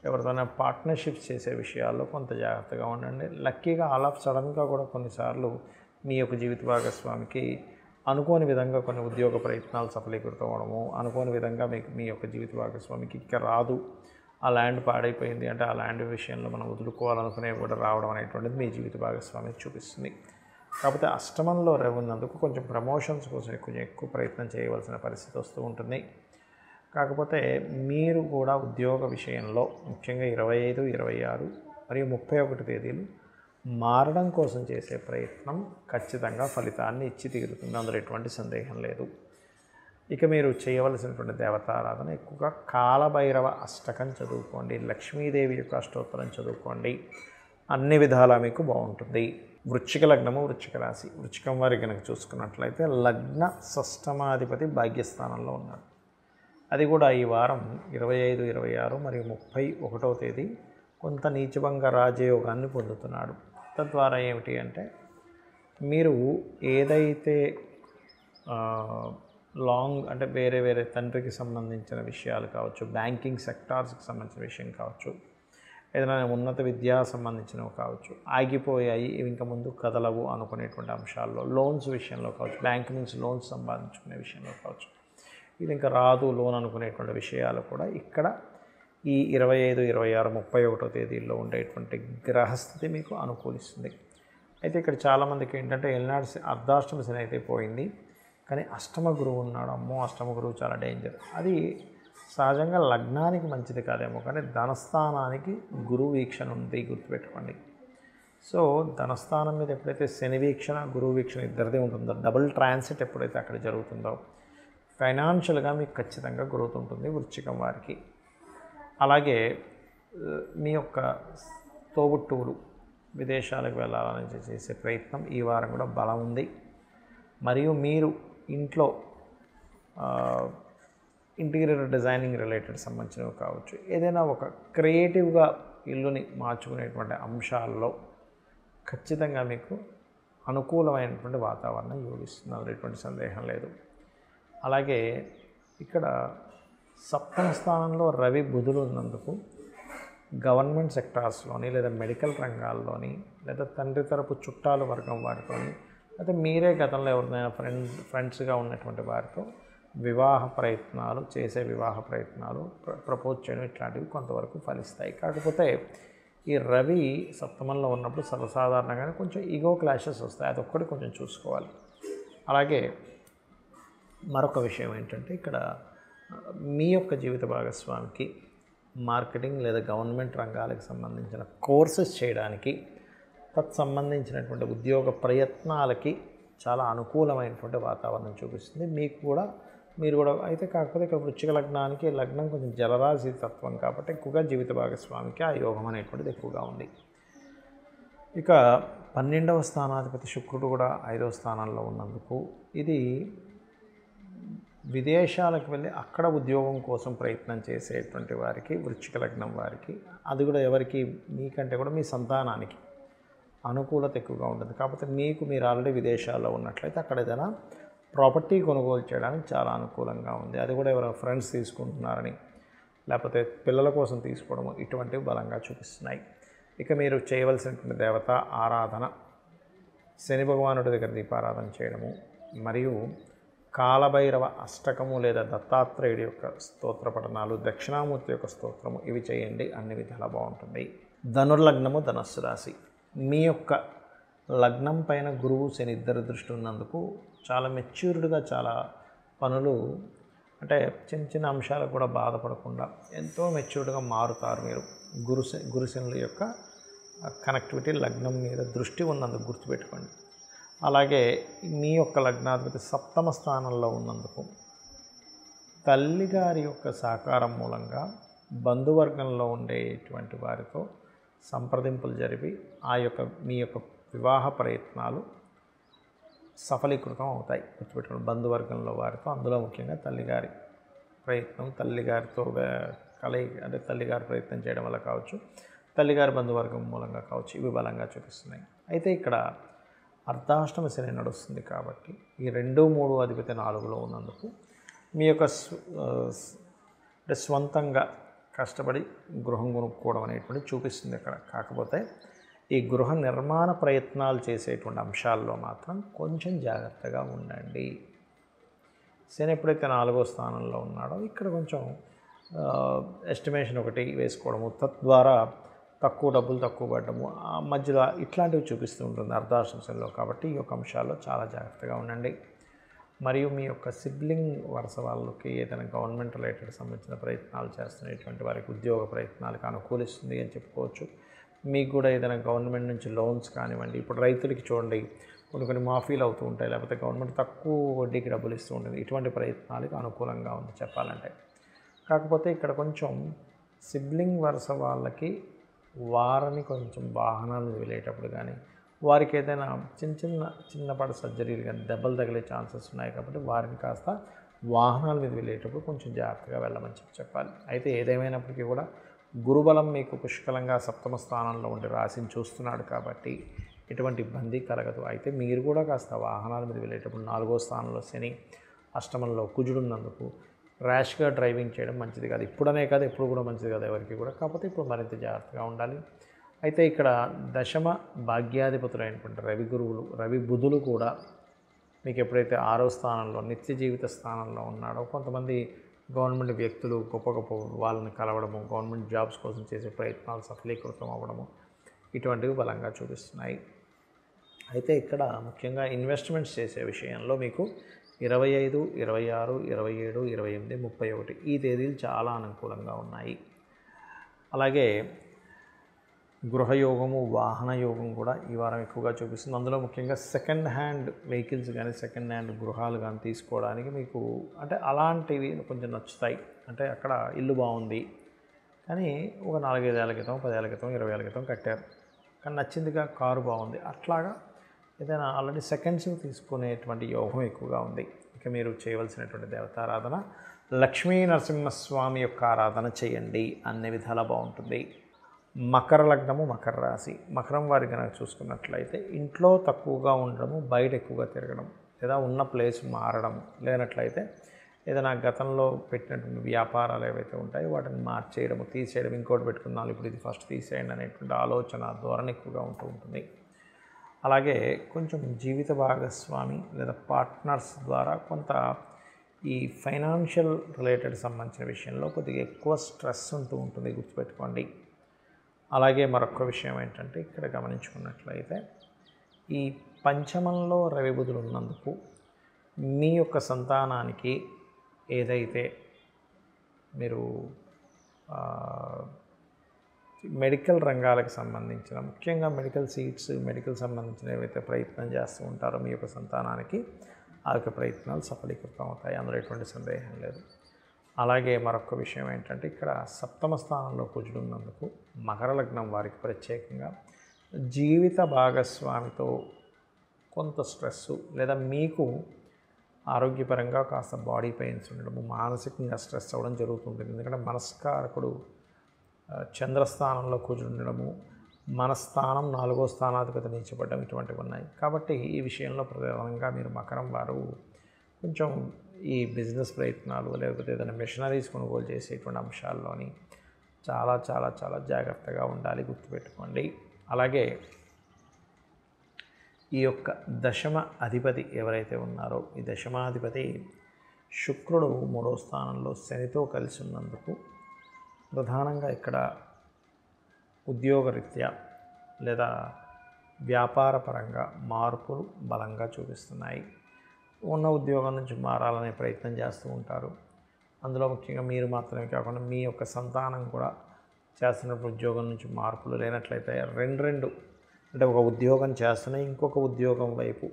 A: ఎవరితోనైనా పార్ట్నర్షిప్స్ చేసే విషయాల్లో కొంత జాగ్రత్తగా ఉండండి. లక్కీగా ఆల్ ఆఫ్ సడన్గా కూడా కొన్నిసార్లు మీ యొక్క జీవిత భాగస్వామికి అనుకోని విధంగా కొన్ని ఉద్యోగ ప్రయత్నాలు సఫలీకృతం అవ్వడము, అనుకోని విధంగా మీ యొక్క జీవిత భాగస్వామికి ఇక రాదు, ఆ ల్యాండ్ పాడైపోయింది అంటే ఆ ల్యాండ్ విషయంలో మనం వదులుకోవాలనుకునే కూడా రావడం అనేటువంటిది మీ జీవిత భాగస్వామికి చూపిస్తుంది. కాకపోతే అష్టమంలో ఉన్నందుకు కొంచెం ప్రమోషన్స్ కోసం కొంచెం ఎక్కువ ప్రయత్నం చేయవలసిన పరిస్థితి వస్తూ ఉంటుంది. కాకపోతే మీరు కూడా ఉద్యోగ విషయంలో ముఖ్యంగా 25, 26 మరియు 31 తేదీలు మారడం కోసం చేసే ప్రయత్నం ఖచ్చితంగా ఫలితాన్ని ఇచ్చి తీరుతుంది, అందులో ఎటువంటి సందేహం లేదు. ఇక మీరు చేయవలసినటువంటి దేవతారాధన ఎక్కువగా కాలభైరవ అష్టకం చదువుకోండి, లక్ష్మీదేవి యొక్క అష్టోత్తరం చదువుకోండి, అన్ని విధాలా మీకు బాగుంటుంది. వృశ్చిక లగ్నము, వృశ్చిక రాశి. వృశ్చికం వారి కనుక చూసుకున్నట్లయితే లగ్న షష్టమాధిపతి భాగ్యస్థానంలో ఉన్నాడు. అది కూడా ఈ వారం 25, 26 మరియు 31వ తేదీ కొంత నీచభంగ రాజయోగాన్ని పొందుతున్నాడు. తద్వారా ఏమిటి అంటే మీరు ఏదైతే అంటే వేరే తండ్రికి సంబంధించిన విషయాలు కావచ్చు, బ్యాంకింగ్ సెక్టార్స్కి సంబంధించిన విషయం కావచ్చు, ఏదైనా ఉన్నత విద్యా సంబంధించినవి కావచ్చు, ఆగిపోయాయి ఇవి ఇంకా ముందు కదలవు అనుకునేటువంటి అంశాల్లో, లోన్స్ విషయంలో కావచ్చు, బ్యాంక్ నుంచి లోన్స్ సంపాదించుకునే విషయంలో కావచ్చు, ఇది ఇంకా రాదు లోన్ అనుకునేటువంటి విషయాలు కూడా ఇక్కడ ఈ 25, 26, 31వ తేదీల్లో ఉండేటువంటి గ్రహస్థితి మీకు అనుకూలిస్తుంది. అయితే ఇక్కడ చాలామందికి ఏంటంటే ఎల్నాడు అర్ధాష్టమ శని అయితే పోయింది, కానీ అష్టమ గురువు ఉన్నాడు. అమ్మో, అష్టమ గురువు చాలా డేంజర్. అది సహజంగా లగ్నానికి మంచిది కాదేమో, కానీ ధనస్థానానికి గురువు వీక్షణ ఉంది, గుర్తుపెట్టుకోండి. సో ధనస్థానం మీద ఎప్పుడైతే శని వీక్షణ, గురువు వీక్షణ ఇద్దరిదే ఉంటుందో, డబుల్ ట్రాన్సిట్ ఎప్పుడైతే అక్కడ జరుగుతుందో ఫైనాన్షియల్గా మీకు ఖచ్చితంగా గ్రోత్ ఉంటుంది వృశ్చికం వారికి. అలాగే మీ యొక్క తోబుట్టువులు విదేశాలకు వెళ్ళాలని చేసే ప్రయత్నం ఈ వారం కూడా బలం ఉంది. మరియు మీరు ఇంట్లో ఇంటీరియర్ డిజైనింగ్ రిలేటెడ్ సంబంధించినవి కావచ్చు, ఏదైనా ఒక క్రియేటివ్గా ఇల్లుని మార్చుకునేటువంటి అంశాల్లో ఖచ్చితంగా మీకు అనుకూలమైనటువంటి వాతావరణం యోగిస్తుంది, అందులో ఎటువంటి సందేహం లేదు. అలాగే ఇక్కడ సప్తమ స్థానంలో రవి బుధులు ఉన్నందుకు గవర్నమెంట్ సెక్టార్స్లోని లేదా మెడికల్ రంగాల్లోని లేదా తండ్రి తరపు చుట్టాల వర్గం వారితోని లేదా మీరే గతంలో ఎవరినైనా ఫ్రెండ్స్గా ఉన్నటువంటి వారితో వివాహ ప్రయత్నాలు ప్రపోజ్ చేయడం ఇట్లాంటివి కొంతవరకు ఫలిస్తాయి. కాకపోతే ఈ రవి సప్తమంలో ఉన్నప్పుడు సర్వసాధారణంగానే కొంచెం ఈగో క్లాషెస్ వస్తాయి, అదొక్కటి కొంచెం చూసుకోవాలి. అలాగే మరొక విషయం ఏంటంటే ఇక్కడ మీ యొక్క జీవిత భాగస్వామికి మార్కెటింగ్ లేదా గవర్నమెంట్ రంగాలకు సంబంధించిన కోర్సెస్ చేయడానికి, తత్సంబంధించినటువంటి ఉద్యోగ ప్రయత్నాలకి చాలా అనుకూలమైనటువంటి వాతావరణం చూపిస్తుంది. మీరు కూడా అయితే కాకపోతే ఇక్కడ వృశ్చిక లగ్నానికి లగ్నం కొంచెం జలరాశి తత్వం కాబట్టి ఎక్కువగా జీవిత భాగస్వామికి ఆ యోగం అనేటువంటిది ఎక్కువగా ఉంది. ఇక 12వ స్థానాధిపతి శుక్రుడు కూడా 5వ స్థానంలో ఉన్నందుకు ఇది విదేశాలకు వెళ్ళి అక్కడ ఉద్యోగం కోసం ప్రయత్నం చేసేటువంటి వారికి, వృశ్చిక లగ్నం వారికి, అది కూడా ఎవరికి, మీకంటే కూడా మీ సంతానానికి అనుకూలత ఎక్కువగా ఉంటుంది. కాకపోతే మీరు ఆల్రెడీ విదేశాల్లో ఉన్నట్లయితే అక్కడ ఏదైనా ప్రాపర్టీ కొనుగోలు చేయడానికి చాలా అనుకూలంగా ఉంది. అది కూడా ఎవరైనా ఫ్రెండ్స్ తీసుకుంటున్నారని లేకపోతే పిల్లల కోసం తీసుకోవడము ఇటువంటివి బలంగా చూపిస్తున్నాయి. ఇక మీరు చేయవలసినటువంటి దేవత ఆరాధన, శని భగవానుడి దగ్గర దీపారాధన చేయడము, మరియు కాలభైరవ అష్టకము లేదా దత్తాత్రేయుడి యొక్క స్తోత్ర పఠనాలు, దక్షిణామూర్తి యొక్క స్తోత్రము ఇవి చేయండి, అన్ని విధాలా బాగుంటుంది. ధనుర్లగ్నము, ధనస్సు రాశి. మీ యొక్క లగ్నం పైన గురువు శని ఇద్దరు దృష్టి ఉన్నందుకు చాలా మెచ్యూర్డ్గా చాలా పనులు అంటే చిన్న చిన్న అంశాలకు కూడా బాధపడకుండా ఎంతో మెచ్యూర్డ్గా మారుతారు మీరు. గురుశనుల యొక్క కనెక్టివిటీ లగ్నం మీద దృష్టి ఉన్నందుకు గుర్తుపెట్టుకోండి. అలాగే మీ యొక్క లగ్నాధిపతి సప్తమ స్థానంలో ఉన్నందుకు తల్లిగారి యొక్క సహకారం మూలంగా బంధువర్గంలో ఉండేటువంటి వారితో సంప్రదింపులు జరిపి మీ యొక్క వివాహ ప్రయత్నాలు సఫలీకృతం అవుతాయి. గుర్తుపెట్టుకోండి, బంధువర్గంలో వారితో, అందులో ముఖ్యంగా తల్లిగారి ప్రయత్నం, తల్లిగారితో కలయిక, అంటే తల్లిగారి ప్రయత్నం చేయడం వల్ల కావచ్చు, తల్లిగారి బంధువర్గం మూలంగా కావచ్చు, ఇవి బలంగా చూపిస్తున్నాయి. అయితే ఇక్కడ అర్ధాష్టమ శని నడుస్తుంది కాబట్టి ఈ 2, 3 అధిపతి 4లో ఉన్నందుకు మీ యొక్క అంటే స్వంతంగా కష్టపడి గృహం కొనుక్కోవడం అనేటువంటి చూపిస్తుంది అక్కడ. కాకపోతే ఈ గృహ నిర్మాణ ప్రయత్నాలు చేసేటువంటి అంశాల్లో మాత్రం కొంచెం జాగ్రత్తగా ఉండండి. శని ఎప్పుడైతే 4వ స్థానంలో ఉన్నాడో ఇక్కడ కొంచెం ఎస్టిమేషన్ ఒకటి వేసుకోవడము, తద్వారా తక్కువ డబ్బులు తక్కువ పడడము, ఆ మధ్యలో ఇట్లాంటివి చూపిస్తూ ఉంటుంది అర్ధాష్టమ శనిలో. కాబట్టి ఈ యొక్క అంశాల్లో చాలా జాగ్రత్తగా ఉండండి. మరియు మీ యొక్క సిబ్లింగ్ వరుస వాళ్ళకి ఏదైనా గవర్నమెంట్ రిలేటెడ్ సంబంధించిన ప్రయత్నాలు చేస్తున్నటువంటి వారికి ఉద్యోగ ప్రయత్నాలకు అనుకూలిస్తుంది అని చెప్పుకోవచ్చు. మీకు కూడా ఏదైనా గవర్నమెంట్ నుంచి లోన్స్ కానివ్వండి, ఇప్పుడు రైతులకి చూడండి కొన్ని మాఫీలు అవుతూ ఉంటాయి, లేకపోతే గవర్నమెంట్ తక్కువ వడ్డీకి డబ్బులు ఇస్తూ ఉంటుంది. ఇటువంటి ప్రయత్నాలకు అనుకూలంగా ఉంది చెప్పాలంటే. కాకపోతే ఇక్కడ కొంచెం సిబ్లింగ్ వరుస వాళ్ళకి వారిని కొంచెం వాహనాలు వెళ్ళేటప్పుడు కానీ, వారికి ఏదైనా చిన్నపాటి సర్జరీలు కానీ దెబ్బలు తగిలే ఛాన్సెస్ ఉన్నాయి. కాబట్టి వారిని కాస్త వాహనాల మీద వెళ్ళేటప్పుడు కొంచెం జాగ్రత్తగా వెళ్ళమని చెప్పాలి. అయితే ఏదేమైనప్పటికీ కూడా గురుబలం మీకు పుష్కలంగా 7వ స్థానంలో ఉండి రాశిని చూస్తున్నాడు కాబట్టి ఎటువంటి ఇబ్బంది కలగదు. అయితే మీరు కూడా కాస్త వాహనాల మీద వెళ్ళేటప్పుడు 4వ స్థానంలో శని, అష్టమంలో కుజుడున్నందుకు ర్యాష్గా డ్రైవింగ్ చేయడం మంచిది కాదు. ఇప్పుడనే కాదు, ఎప్పుడు కూడా మంచిది కాదు ఎవరికి కూడా. కాకపోతే ఇప్పుడు మరింత జాగ్రత్తగా ఉండాలి. అయితే ఇక్కడ దశమ భాగ్యాధిపతులైనటువంటి రవి బుధులు కూడా మీకు ఎప్పుడైతే 6వ స్థానంలో నిత్య జీవిత స్థానంలో ఉన్నాడో, కొంతమంది గవర్నమెంట్ వ్యక్తులు గొప్ప వాళ్ళని కలవడము, గవర్నమెంట్ జాబ్స్ కోసం చేసే ప్రయత్నాలు సఫలీకృతం అవ్వడము, ఇటువంటివి బలంగా చూపిస్తున్నాయి. అయితే ఇక్కడ ముఖ్యంగా ఇన్వెస్ట్మెంట్స్ చేసే విషయంలో మీకు 25, 26, 27, 28, 31 ఈ తేదీలు చాలా అనుకూలంగా ఉన్నాయి. అలాగే గృహయోగము, వాహన యోగం కూడా ఈ వారం ఎక్కువగా చూపిస్తుంది. అందులో ముఖ్యంగా సెకండ్ హ్యాండ్ వెహికల్స్ కానీ, సెకండ్ హ్యాండ్ గృహాలు కానీ తీసుకోవడానికి మీకు అంటే అలాంటివి కొంచెం నచ్చుతాయి. అంటే అక్కడ ఇల్లు బాగుంది కానీ ఒక 4-5 ఏళ్ల క్రితం, 10 ఏళ్ల క్రితం, 20 ఏళ్ల క్రితం కట్టారు, కానీ నచ్చిందిగా, కారు బాగుంది, అట్లాగా ఏదైనా ఆల్రెడీ సెకండ్స్ తీసుకునేటువంటి యోగం ఎక్కువగా ఉంది. ఇక మీరు చేయవలసినటువంటి దేవతారాధన లక్ష్మీ నరసింహస్వామి యొక్క ఆరాధన చేయండి, అన్ని విధాలా బాగుంటుంది. మకర లగ్నము, మకర రాశి. మకరం వారి కనుక చూసుకున్నట్లయితే ఇంట్లో తక్కువగా ఉండడము, బయట ఎక్కువగా తిరగడం, లేదా ఉన్న ప్లేస్ మారడం, లేనట్లయితే ఏదైనా గతంలో పెట్టినటువంటి వ్యాపారాలు ఏవైతే ఉంటాయో వాటిని మార్చేయడము, తీసేయడం, ఇంకోటి పెట్టుకున్నాను ఇప్పుడు ఇది ఫస్ట్ తీసేయండి అనేటువంటి ఆలోచన ధోరణి ఎక్కువగా ఉంటూ ఉంటుంది. అలాగే కొంచెం జీవిత భాగస్వామి లేదా పార్ట్నర్స్ ద్వారా కొంత ఈ ఫైనాన్షియల్ రిలేటెడ్ సంబంధించిన విషయంలో కొద్దిగా ఎక్కువ స్ట్రెస్ ఉంటూ ఉంటుంది, గుర్తుపెట్టుకోండి. అలాగే మరొక విషయం ఏంటంటే ఇక్కడ గమనించుకున్నట్లయితే ఈ పంచమంలో రవి బుధులు ఉన్నందుకు మీ యొక్క సంతానానికి ఏదైతే మీరు మెడికల్ రంగాలకు సంబంధించిన, ముఖ్యంగా మెడికల్ సీట్స్, మెడికల్ సంబంధించిన ఏవైతే ప్రయత్నం చేస్తూ ఉంటారో మీ యొక్క సంతానానికి ఆ యొక్క ప్రయత్నాలు సఫలీకృతం అవుతాయి, అందులో ఎటువంటి సందేహం లేదు. అలాగే మరొక విషయం ఏంటంటే ఇక్కడ 7వ స్థానంలో కుజుడు ఉన్నందుకు మకర లగ్నం వారికి ప్రత్యేకంగా జీవిత భాగస్వామితో కొంత స్ట్రెస్సు, లేదా మీకు ఆరోగ్యపరంగా కాస్త బాడీ పెయిన్స్ ఉండడము, మానసికంగా స్ట్రెస్ అవ్వడం జరుగుతుంటుంది. ఎందుకంటే మనస్కారకుడు చంద్రస్థానంలో కుజుడు ఉండడము, మనస్థానం 4వ స్థానాధిపతి నీచపడడం, ఇటువంటివి ఉన్నాయి. కాబట్టి ఈ విషయంలో ప్రధానంగా మీరు మకరం వారు కొంచెం ఈ బిజినెస్ ప్రయత్నాలు, లేకపోతే ఏదైనా మెషినరీస్ కొనుగోలు చేసేటువంటి అంశాల్లోని చాలా చాలా చాలా జాగ్రత్తగా ఉండాలి, గుర్తుపెట్టుకోండి. అలాగే ఈ యొక్క దశమ అధిపతి ఎవరైతే ఉన్నారో ఈ దశమాధిపతి శుక్రుడు 3వ స్థానంలో శనితో కలిసి ఉన్నందుకు ప్రధానంగా ఇక్కడ ఉద్యోగరీత్యా లేదా వ్యాపారపరంగా మార్పులు బలంగా చూపిస్తున్నాయి. ఉన్న ఉద్యోగం నుంచి మారాలనే ప్రయత్నం చేస్తూ ఉంటారు. అందులో ముఖ్యంగా మీరు మాత్రమే కాకుండా మీ యొక్క సంతానం కూడా చేస్తున్నప్పుడు ఉద్యోగం నుంచి మార్పులు లేనట్లయితే రెండు అంటే ఒక ఉద్యోగం చేస్తూనే ఇంకొక ఉద్యోగం వైపు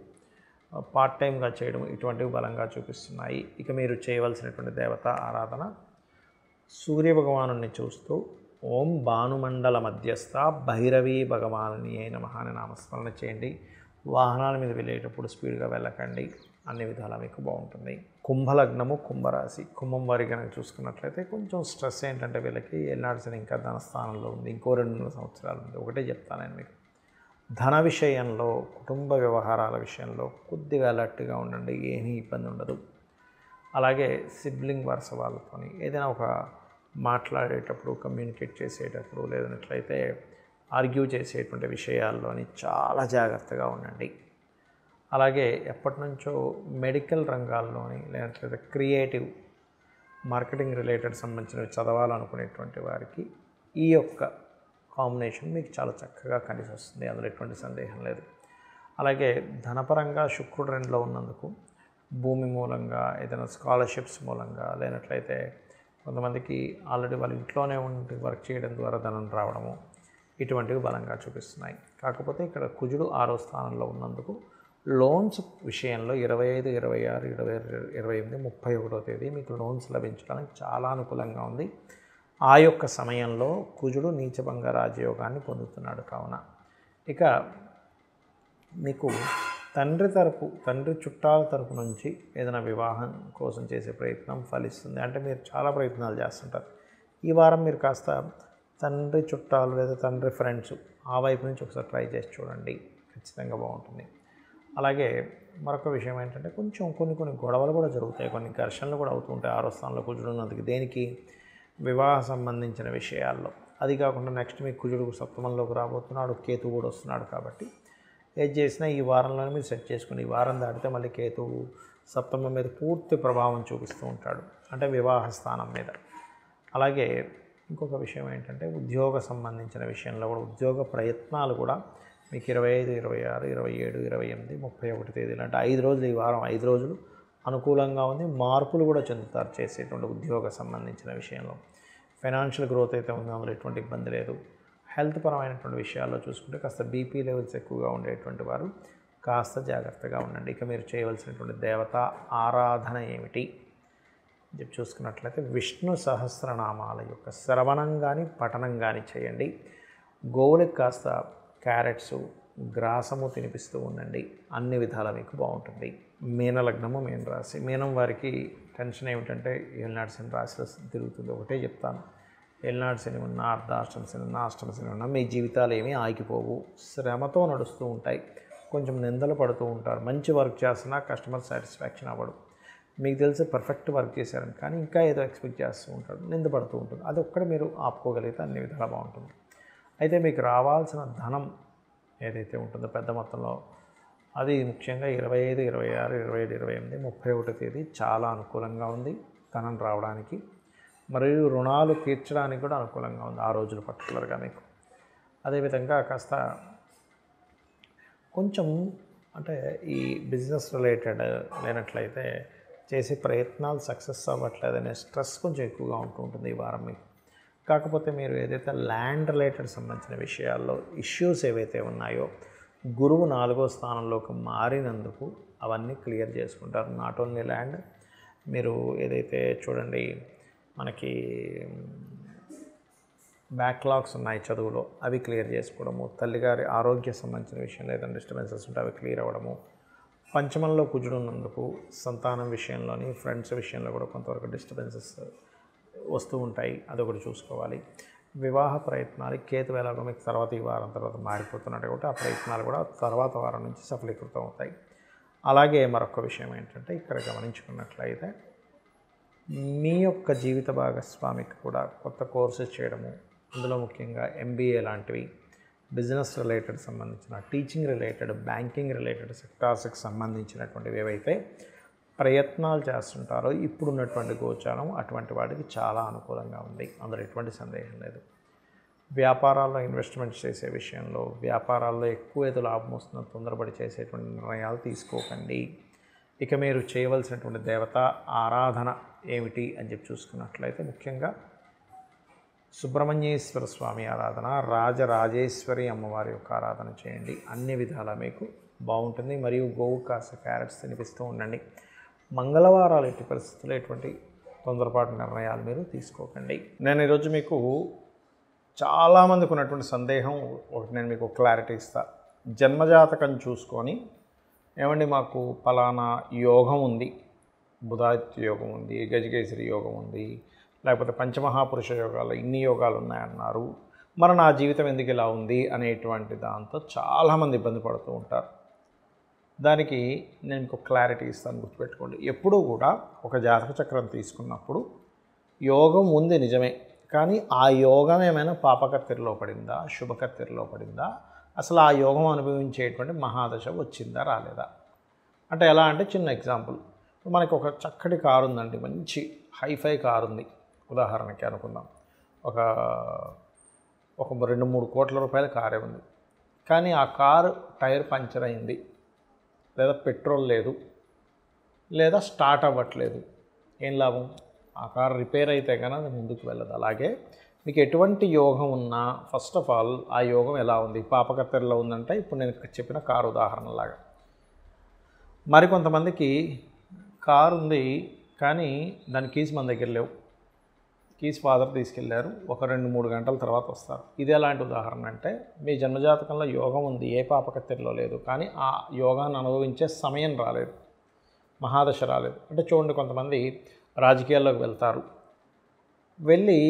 A: పార్ట్ టైంగా చేయడం ఇటువంటివి బలంగా చూపిస్తున్నాయి. ఇక మీరు చేయవలసినటువంటి దేవత ఆరాధన సూర్య భగవాను చూస్తూ ఓం భానుమండల మధ్యస్థ భైరవీ భగవాని అయిన మహాని నామస్మరణ చేయండి. వాహనాల మీద వెళ్ళేటప్పుడు స్పీడ్గా వెళ్ళకండి. అన్ని విధాలా మీకు బాగుంటుంది. కుంభలగ్నము కుంభరాశి. కుంభం వారి కనుక చూసుకున్నట్లయితే కొంచెం స్ట్రెస్ ఏంటంటే వీళ్ళకి ఏలినాటి శని ఇంకా ధనస్థానంలో ఉంది. ఇంకో 2-3 సంవత్సరాలు ఉంది. ఒకటే చెప్తాను నేను మీకు, ధన విషయంలో కుటుంబ వ్యవహారాల విషయంలో కొద్దిగా అలర్ట్గా ఉండండి. ఏమీ ఇబ్బంది ఉండదు. అలాగే సిబ్లింగ్ వరుస వాళ్ళతో ఏదైనా ఒక మాట్లాడేటప్పుడు, కమ్యూనికేట్ చేసేటప్పుడు, లేదన్నట్లయితే ఆర్గ్యూ చేసేటువంటి విషయాల్లోని చాలా జాగ్రత్తగా ఉండండి. అలాగే ఎప్పటి నుంచో మెడికల్ రంగాల్లోని లేదంటే క్రియేటివ్ మార్కెటింగ్ రిలేటెడ్ సంబంధించినవి చదవాలనుకునేటువంటి వారికి ఈ యొక్క కాంబినేషన్ మీకు చాలా చక్కగా కలిసి వస్తుంది. అందులో ఎటువంటి సందేహం లేదు. అలాగే ధనపరంగా శుక్రుడు 2లో ఉన్నందుకు భూమి మూలంగా, ఏదైనా స్కాలర్షిప్స్ మూలంగా, లేనట్లయితే కొంతమందికి ఆల్రెడీ వాళ్ళ ఇంట్లోనే ఉండి వర్క్ చేయడం ద్వారా ధనం రావడము, ఇటువంటివి బలంగా చూపిస్తున్నాయి. కాకపోతే ఇక్కడ కుజుడు 6వ స్థానంలో ఉన్నందుకు లోన్స్ విషయంలో 25, 26, 28, 31వ తేదీ మీకు లోన్స్ లభించడానికి చాలా అనుకూలంగా ఉంది. ఆ యొక్క సమయంలో కుజుడు నీచభంగ రాజయోగాన్ని పొందుతున్నాడు. కావున ఇక మీకు తండ్రి చుట్టాల తరపు నుంచి ఏదైనా వివాహం కోసం చేసే ప్రయత్నం ఫలిస్తుంది. అంటే మీరు చాలా ప్రయత్నాలు చేస్తుంటారు. ఈ వారం మీరు కాస్త తండ్రి చుట్టాలు లేదా తండ్రి ఫ్రెండ్స్ ఆ వైపు నుంచి ఒకసారి ట్రై చేసి చూడండి. ఖచ్చితంగా బాగుంటుంది. అలాగే మరొక విషయం ఏంటంటే కొంచెం కొన్ని గొడవలు కూడా జరుగుతాయి, కొన్ని ఘర్షణలు కూడా అవుతూ ఉంటాయి 6వ స్థానంలో కుజుడు ఉన్నందుకు. దేనికి? వివాహ సంబంధించిన విషయాల్లో. అది కాకుండా నెక్స్ట్ మీకు కుజుడు సప్తమంలోకి రాబోతున్నాడు, కేతువు కూడా వస్తున్నాడు. కాబట్టి ఏది చేసినా ఈ వారంలోనే మీరు సెట్ చేసుకుని, ఈ వారం దాటితే మళ్ళీ కేతువు సప్తమం మీద పూర్తి ప్రభావం చూపిస్తూ ఉంటాడు, అంటే వివాహ స్థానం మీద. అలాగే ఇంకొక విషయం ఏంటంటే ఉద్యోగ సంబంధించిన విషయంలో కూడా ఉద్యోగ ప్రయత్నాలు కూడా మీకు 25, 26, 27, 28, 31 తేదీలు అంటే 5 రోజులు, ఈ వారం 5 రోజులు అనుకూలంగా ఉంది. మార్పులు కూడా చెందుతారు చేసేటువంటి ఉద్యోగ సంబంధించిన విషయంలో. ఫైనాన్షియల్ గ్రోత్ అయితే ఉంది, అందులో ఎటువంటి ఇబ్బంది లేదు. హెల్త్ పరమైనటువంటి విషయాల్లో చూసుకుంటే కాస్త బీపీ లెవెల్స్ ఎక్కువగా ఉండేటువంటి వారు కాస్త జాగ్రత్తగా ఉండండి. ఇక మీరు చేయవలసినటువంటి దేవతా ఆరాధన ఏమిటి చెప్పి చూసుకున్నట్లయితే విష్ణు సహస్రనామాల యొక్క శ్రవణం కానీ పఠనం కానీ చేయండి. గోవులకు కాస్త క్యారెట్స్, గ్రాసము తినిపిస్తూ ఉండండి. అన్ని విధాలా మీకు బాగుంటుంది. మీనలగ్నము, మీన రాశి. మీనం వారికి టెన్షన్ ఏమిటంటే ఏలినాటి శని రాశిలో తిరుగుతుంది. ఒకటే చెప్తాను, ఏలినాటి శని ఉన్నా, అర్ధాష్టమ శని ఉన్నా, అష్టమ శని ఉన్నా మీ జీవితాలు ఏమీ ఆగిపోవు. శ్రమతో నడుస్తూ ఉంటాయి. కొంచెం నిందలు పడుతూ ఉంటారు. మంచి వర్క్ చేస్తున్నా కస్టమర్ సాటిస్ఫాక్షన్ అవ్వడు. మీకు తెలిసి పర్ఫెక్ట్ వర్క్ చేశారని, కానీ ఇంకా ఏదో ఎక్స్పెక్ట్ చేస్తూ ఉంటాడు, నిందపడుతూ ఉంటుంది. అది ఒక్కడే మీరు ఆపుకోగలిగితే అన్ని విధాలా బాగుంటుంది. అయితే మీకు రావాల్సిన ధనం ఏదైతే ఉంటుందో పెద్ద మొత్తంలో, అది ముఖ్యంగా 25, 26, 27, 28, 31 తేదీ చాలా అనుకూలంగా ఉంది ధనం రావడానికి. మరియు రుణాలు తీర్చడానికి కూడా అనుకూలంగా ఉంది ఆ రోజులు పర్టికులర్గా మీకు. అదేవిధంగా కాస్త కొంచెం అంటే ఈ బిజినెస్ రిలేటెడ్ లేనట్లయితే చేసే ప్రయత్నాలు సక్సెస్ అవ్వట్లేదనే స్ట్రెస్ కొంచెం ఎక్కువగా ఉంటూ ఉంటుంది ఈ వారం మీకు. కాకపోతే మీరు ఏదైతే ల్యాండ్ రిలేటెడ్ సంబంధించిన విషయాల్లో ఇష్యూస్ ఏవైతే ఉన్నాయో గురువు 4వ స్థానంలోకి మారినందుకు అవన్నీ క్లియర్ చేసుకుంటారు. నాట్ ఓన్లీ ల్యాండ్, మీరు ఏదైతే చూడండి మనకి బ్యాక్లాగ్స్ ఉన్నాయి చదువులో, అవి క్లియర్ చేసుకోవడము, తల్లిగారి ఆరోగ్య సంబంధించిన విషయంలో ఏదైనా డిస్టర్బెన్సెస్ ఉంటే అవి క్లియర్ అవ్వడము, పంచమంలో కుజుడు ఉన్నందుకు సంతానం విషయంలోని, ఫ్రెండ్స్ విషయంలో కూడా కొంతవరకు డిస్టర్బెన్సెస్ వస్తూ ఉంటాయి, అదొకటి చూసుకోవాలి. వివాహ ప్రయత్నాలు కేతు ఎలాగో మీకు తర్వాత ఈ వారం తర్వాత మారిపోతున్నాడు కాబట్టి ఆ ప్రయత్నాలు కూడా తర్వాత వారం నుంచి సఫలీకృతం అవుతాయి. అలాగే మరొక విషయం ఏంటంటే ఇక్కడ గమనించుకున్నట్లయితే మీ యొక్క జీవిత భాగస్వామికి కూడా కొత్త కోర్సెస్ చేయడము, అందులో ముఖ్యంగా MBA లాంటివి, బిజినెస్ రిలేటెడ్ సంబంధించిన, టీచింగ్ రిలేటెడ్, బ్యాంకింగ్ రిలేటెడ్ సెక్టార్స్కి సంబంధించినటువంటివి ఏవైతే ప్రయత్నాలు చేస్తుంటారో ఇప్పుడున్నటువంటి గోచారం అటువంటి వాటికి చాలా అనుకూలంగా ఉంది, అందులో ఎటువంటి సందేహం లేదు. వ్యాపారాల్లో ఇన్వెస్ట్మెంట్స్ చేసే విషయంలో, వ్యాపారాల్లో ఎక్కువ ఏదో లాభం వస్తుందో తొందరపడి చేసేటువంటి నిర్ణయాలు తీసుకోకండి. ఇక మీరు చేయవలసినటువంటి దేవత ఆరాధన ఏమిటి అని చెప్పి చూసుకున్నట్లయితే ముఖ్యంగా సుబ్రహ్మణ్యేశ్వర స్వామి ఆరాధన, రాజరాజేశ్వరి అమ్మవారి యొక్క ఆరాధన చేయండి. అన్ని విధాలా మీకు బాగుంటుంది. మరియు గోవు కాస్త క్యారెట్స్ తినిపిస్తూ ఉండండి. మంగళవారాలు ఎట్టి పరిస్థితుల్లో ఎటువంటి తొందరపాటు నిర్ణయాలు మీరు తీసుకోకండి. నేను ఈరోజు మీకు చాలామందికి ఉన్నటువంటి సందేహం ఒకటి నేను మీకు క్లారిటీ ఇస్తాను. జన్మజాతకం చూసుకొని ఏమండి మాకు పలానా యోగం ఉంది, బుధాదిత్య యోగం ఉంది, గజకేసరి యోగం ఉంది, లేకపోతే పంచమహాపురుష యోగాలు ఇన్ని యోగాలు ఉన్నాయన్నారు, మరి నా జీవితం ఎందుకు ఇలా ఉంది అనేటువంటి దాంతో చాలామంది ఇబ్బంది పడుతూ ఉంటారు. దానికి నేను మీకు క్లారిటీ ఇస్తాను, గుర్తుపెట్టుకోండి. ఎప్పుడూ కూడా ఒక జాతక చక్రం తీసుకున్నప్పుడు యోగం ఉంది నిజమే, కానీ ఆ యోగం ఏమైనా పాపకత్తిరిలో పడిందా, శుభకత్తిరిలో పడిందా, అసలు ఆ యోగం అనుభవించేటువంటి మహాదశ వచ్చిందా రాలేదా? అంటే ఎలా అంటే చిన్న ఎగ్జాంపుల్, మనకి ఒక చక్కటి కారు ఉందండి, మంచి హైఫై కారు ఉంది ఉదాహరణకి అనుకుందాం. ఒక 2-3 కోట్ల రూపాయల కారే ఉంది, కానీ ఆ కారు టైర్ పంచర్ అయింది, లేదా పెట్రోల్ లేదు, లేదా స్టార్ట్ అవ్వట్లేదు. ఏం లాభం? ఆ కారు రిపేర్ అయితే కానీ అది ముందుకు వెళ్ళదు. అలాగే మీకు ఎటువంటి యోగం ఉన్నా ఫస్ట్ ఆఫ్ ఆల్ ఆ యోగం ఎలా ఉంది, పాపకత్తెరలో ఉందంటే ఇప్పుడు నేను చెప్పిన కారు ఉదాహరణలాగా. మరికొంతమందికి కారు ఉంది కానీ దాని కీస్ మన దగ్గర లేవు, కీస్ ఫాదర్ తీసుకెళ్లారు, ఒక 2-3 గంటల తర్వాత వస్తారు. ఇది ఎలాంటి ఉదాహరణ అంటే మీ జన్మజాతకంలో యోగం ఉంది, ఏ పాపకత్తెరలో లేదు, కానీ ఆ యోగాన్ని అనుభవించే సమయం రాలేదు, మహాదశ రాలేదు. అంటే చూడండి, కొంతమంది రాజకీయాల్లోకి వెళ్తారు, వెళ్ళి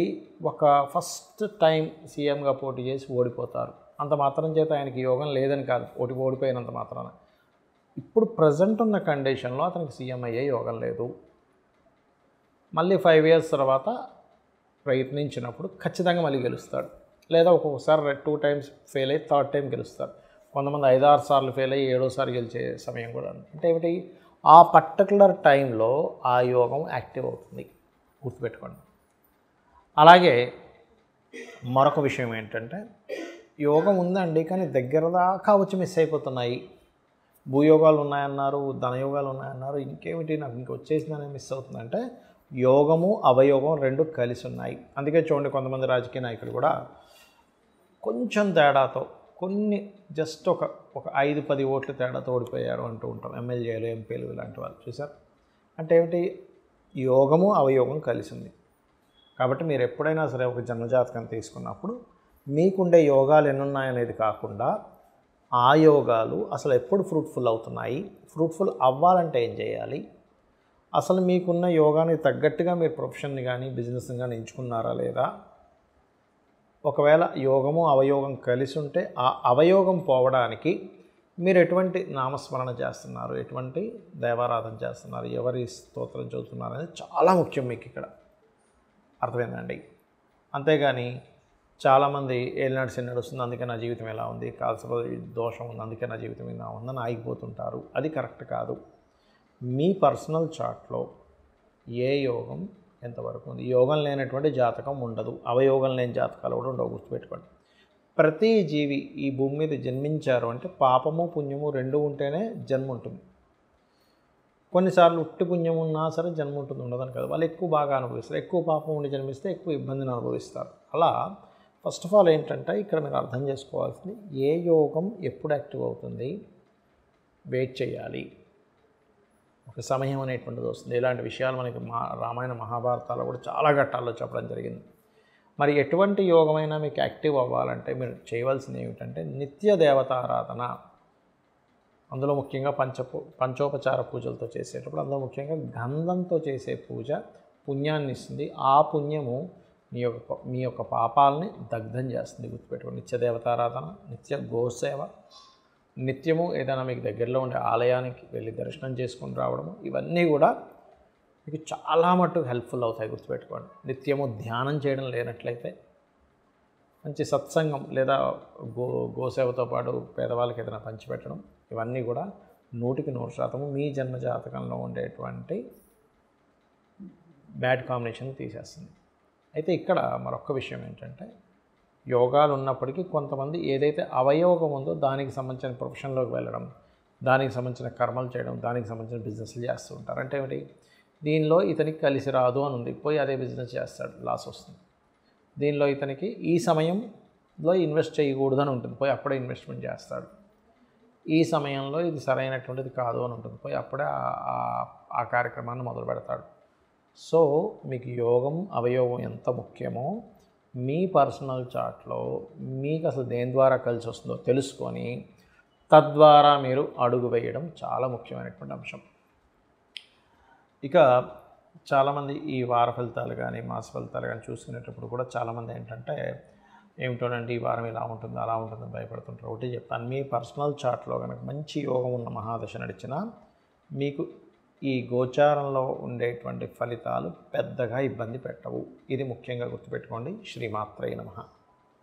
A: ఒక ఫస్ట్ టైం సీఎంగా పోటీ చేసి ఓడిపోతారు. అంత మాత్రం చేత ఆయనకి యోగం లేదని కాదు, ఓడిపోయినంత మాత్రాన. ఇప్పుడు ప్రజెంట్ ఉన్న కండిషన్లో అతనికి సీఎం అయ్యే యోగం లేదు. మళ్ళీ 5 years తర్వాత ప్రయత్నించినప్పుడు ఖచ్చితంగా మళ్ళీ గెలుస్తాడు, లేదా ఒక్కొక్కసారి 2 times ఫెయిల్ అయ్యి 3rd time గెలుస్తాడు. కొంతమంది 5-6 సార్లు ఫెయిల్ అయ్యి 7వ సారి గెలిచే సమయం కూడా. అంటే ఏమిటి, ఆ పర్టికులర్ టైంలో ఆ యోగం యాక్టివ్ అవుతుంది, గుర్తుపెట్టుకోండి. అలాగే మరొక విషయం ఏంటంటే, యోగం ఉందండి కానీ దగ్గర దాకా వచ్చి మిస్ అయిపోతున్నాయి. భూయోగాలు ఉన్నాయన్నారు, ధనయోగాలు ఉన్నాయన్నారు, ఇంకేమిటి నాకు ఇంక వచ్చేసిందని మిస్ అవుతుందంటే యోగము అవయోగం రెండు కలిసి ఉన్నాయి. అందుకే చూడండి, కొంతమంది రాజకీయ నాయకులు కూడా కొంచెం తేడాతో, కొన్ని జస్ట్ ఒక 5-10 ఓట్ల తేడాతో ఓడిపోయారు అంటూ ఉంటాం. ఎమ్మెల్యేలు, ఎంపీలు ఇలాంటి వాళ్ళు చూసారు. అంటే ఏమిటి, యోగము అవయోగం కలిసి ఉంది. కాబట్టి మీరు ఎప్పుడైనా సరే ఒక జన్మజాతకం తీసుకున్నప్పుడు మీకుండే యోగాలు ఎన్నున్నాయనేది కాకుండా ఆ యోగాలు అసలు ఎప్పుడు ఫ్రూట్ఫుల్ అవుతున్నాయి, ఫ్రూట్ఫుల్ అవ్వాలంటే ఏం చేయాలి, అసలు మీకున్న యోగానికి తగ్గట్టుగా మీరు ప్రొఫెషన్ని కానీ బిజినెస్ని కానీ ఎంచుకున్నారా లేదా, ఒకవేళ యోగము అవయోగం కలిసి ఉంటే ఆ అవయోగం పోవడానికి మీరు ఎటువంటి నామస్మరణ చేస్తున్నారు, ఎటువంటి దైవారాధన చేస్తున్నారు, ఎవరి స్తోత్రం చదువుతున్నారు అనేది చాలా ముఖ్యం మీకు ఇక్కడ. అర్థమైందండి? అంతేగాని చాలామంది ఏలినాడు శని నడుస్తుంది అందుకే నా జీవితం ఎలా ఉంది, కాల్సలో దోషం ఉంది అందుకే నా జీవితం ఇలా ఉందని ఆగిపోతుంటారు. అది కరెక్ట్ కాదు. మీ పర్సనల్ చార్ట్లో ఏ యోగం ఎంతవరకు ఉంది, యోగం లేనటువంటి జాతకం ఉండదు, అవయోగం లేని జాతకాలు కూడా ఉండవు, గుర్తుపెట్టుకోండి. ప్రతి జీవి ఈ భూమి మీద జన్మించారు అంటే పాపము పుణ్యము రెండు ఉంటేనే జన్మ ఉంటుంది. కొన్నిసార్లు ఉట్టి పుణ్యం ఉన్నా సరే జన్మ ఉంటుంది, ఉండదని కదా. వాళ్ళు ఎక్కువ బాగా అనుభవిస్తారు, ఎక్కువ పాపం ఉండి జన్మిస్తే ఎక్కువ ఇబ్బందిని అనుభవిస్తారు. అలా ఫస్ట్ ఆఫ్ ఆల్ ఏంటంటే ఇక్కడ మీరు అర్థం చేసుకోవాల్సింది, ఏ యోగం ఎప్పుడు యాక్టివ్ అవుతుంది, వెయిట్ చేయాలి, ఒక సమయం అనేటువంటిది వస్తుంది. ఇలాంటి విషయాలు మనకి రామాయణ మహాభారతాల్లో కూడా చాలా ఘట్టాల్లో చెప్పడం జరిగింది. మరి ఎటువంటి యోగమైనా మీకు యాక్టివ్ అవ్వాలంటే మీరు చేయవలసింది ఏమిటంటే నిత్య దేవతారాధన. అందులో ముఖ్యంగా పంచోపచార పూజలతో చేసేటప్పుడు అందులో ముఖ్యంగా గంధంతో చేసే పూజ పుణ్యాన్ని ఇస్తుంది. ఆ పుణ్యము మీ యొక్క పాపాలని దగ్ధం చేస్తుంది, గుర్తుపెట్టుకోండి. నిత్య దేవతారాధన, నిత్య గోసేవ, నిత్యము ఏదైనా మీకు దగ్గరలో ఉండే ఆలయానికి వెళ్ళి దర్శనం చేసుకొని రావడము, ఇవన్నీ కూడా మీకు చాలా మట్టుకు హెల్ప్ఫుల్ అవుతాయి, గుర్తుపెట్టుకోండి. నిత్యము ధ్యానం చేయడం లేనట్లయితే మంచి సత్సంగం లేదా గోసేవతో పాటు పేదవాళ్ళకి ఏదైనా పంచిపెట్టడం, ఇవన్నీ కూడా 100% మీ జన్మజాతకంలో ఉండేటువంటి బ్యాడ్ కాంబినేషన్ తీసేస్తుంది. అయితే ఇక్కడ మరొక విషయం ఏంటంటే, యోగాలు ఉన్నప్పటికీ కొంతమంది ఏదైతే అవయోగం ఉందో దానికి సంబంధించిన ప్రొఫెషన్లోకి వెళ్ళడం, దానికి సంబంధించిన కర్మలు చేయడం, దానికి సంబంధించిన బిజినెస్లు చేస్తూ ఉంటారు. అంటే ఏమిటి, దీనిలో ఇతనికి కలిసి రాదు అని ఉంది, పోయి అదే బిజినెస్ చేస్తాడు, లాస్ వస్తుంది. దీనిలో ఇతనికి ఈ సమయంలో ఇన్వెస్ట్ చేయకూడదని ఉంటుంది, పోయి అప్పుడే ఇన్వెస్ట్మెంట్ చేస్తాడు. ఈ సమయంలో ఇది సరైనటువంటిది కాదు అని ఉంటుంది. పోయి అప్పుడే ఆ కార్యక్రమాన్ని మొదలు పెడతాడు. సో మీకు యోగం అవయోగం ఎంత ముఖ్యమో మీ పర్సనల్ చార్ట్లో మీకు అసలు దేని ద్వారా కలిసి వస్తుందో తెలుసుకొని తద్వారా మీరు అడుగు వేయడం చాలా ముఖ్యమైనటువంటి అంశం. ఇక చాలామంది ఈ వార ఫలితాలు కానీ మాస ఫలితాలు కానీ చూసుకునేటప్పుడు కూడా చాలామంది ఏంటంటే ఏమిటోనండి ఈ వారం ఇలా ఉంటుంది అలా ఉంటుందని భయపడుతుంటారు. ఒకటి చెప్తాను, మీ పర్సనల్ చార్ట్లో కనుక మంచి యోగం ఉన్న మహాదశ నడిచినా మీకు ఈ గోచారంలో ఉండేటువంటి ఫలితాలు పెద్దగా ఇబ్బంది పెట్టవు. ఇది ముఖ్యంగా గుర్తుపెట్టుకోండి. శ్రీమాత్రే నమః.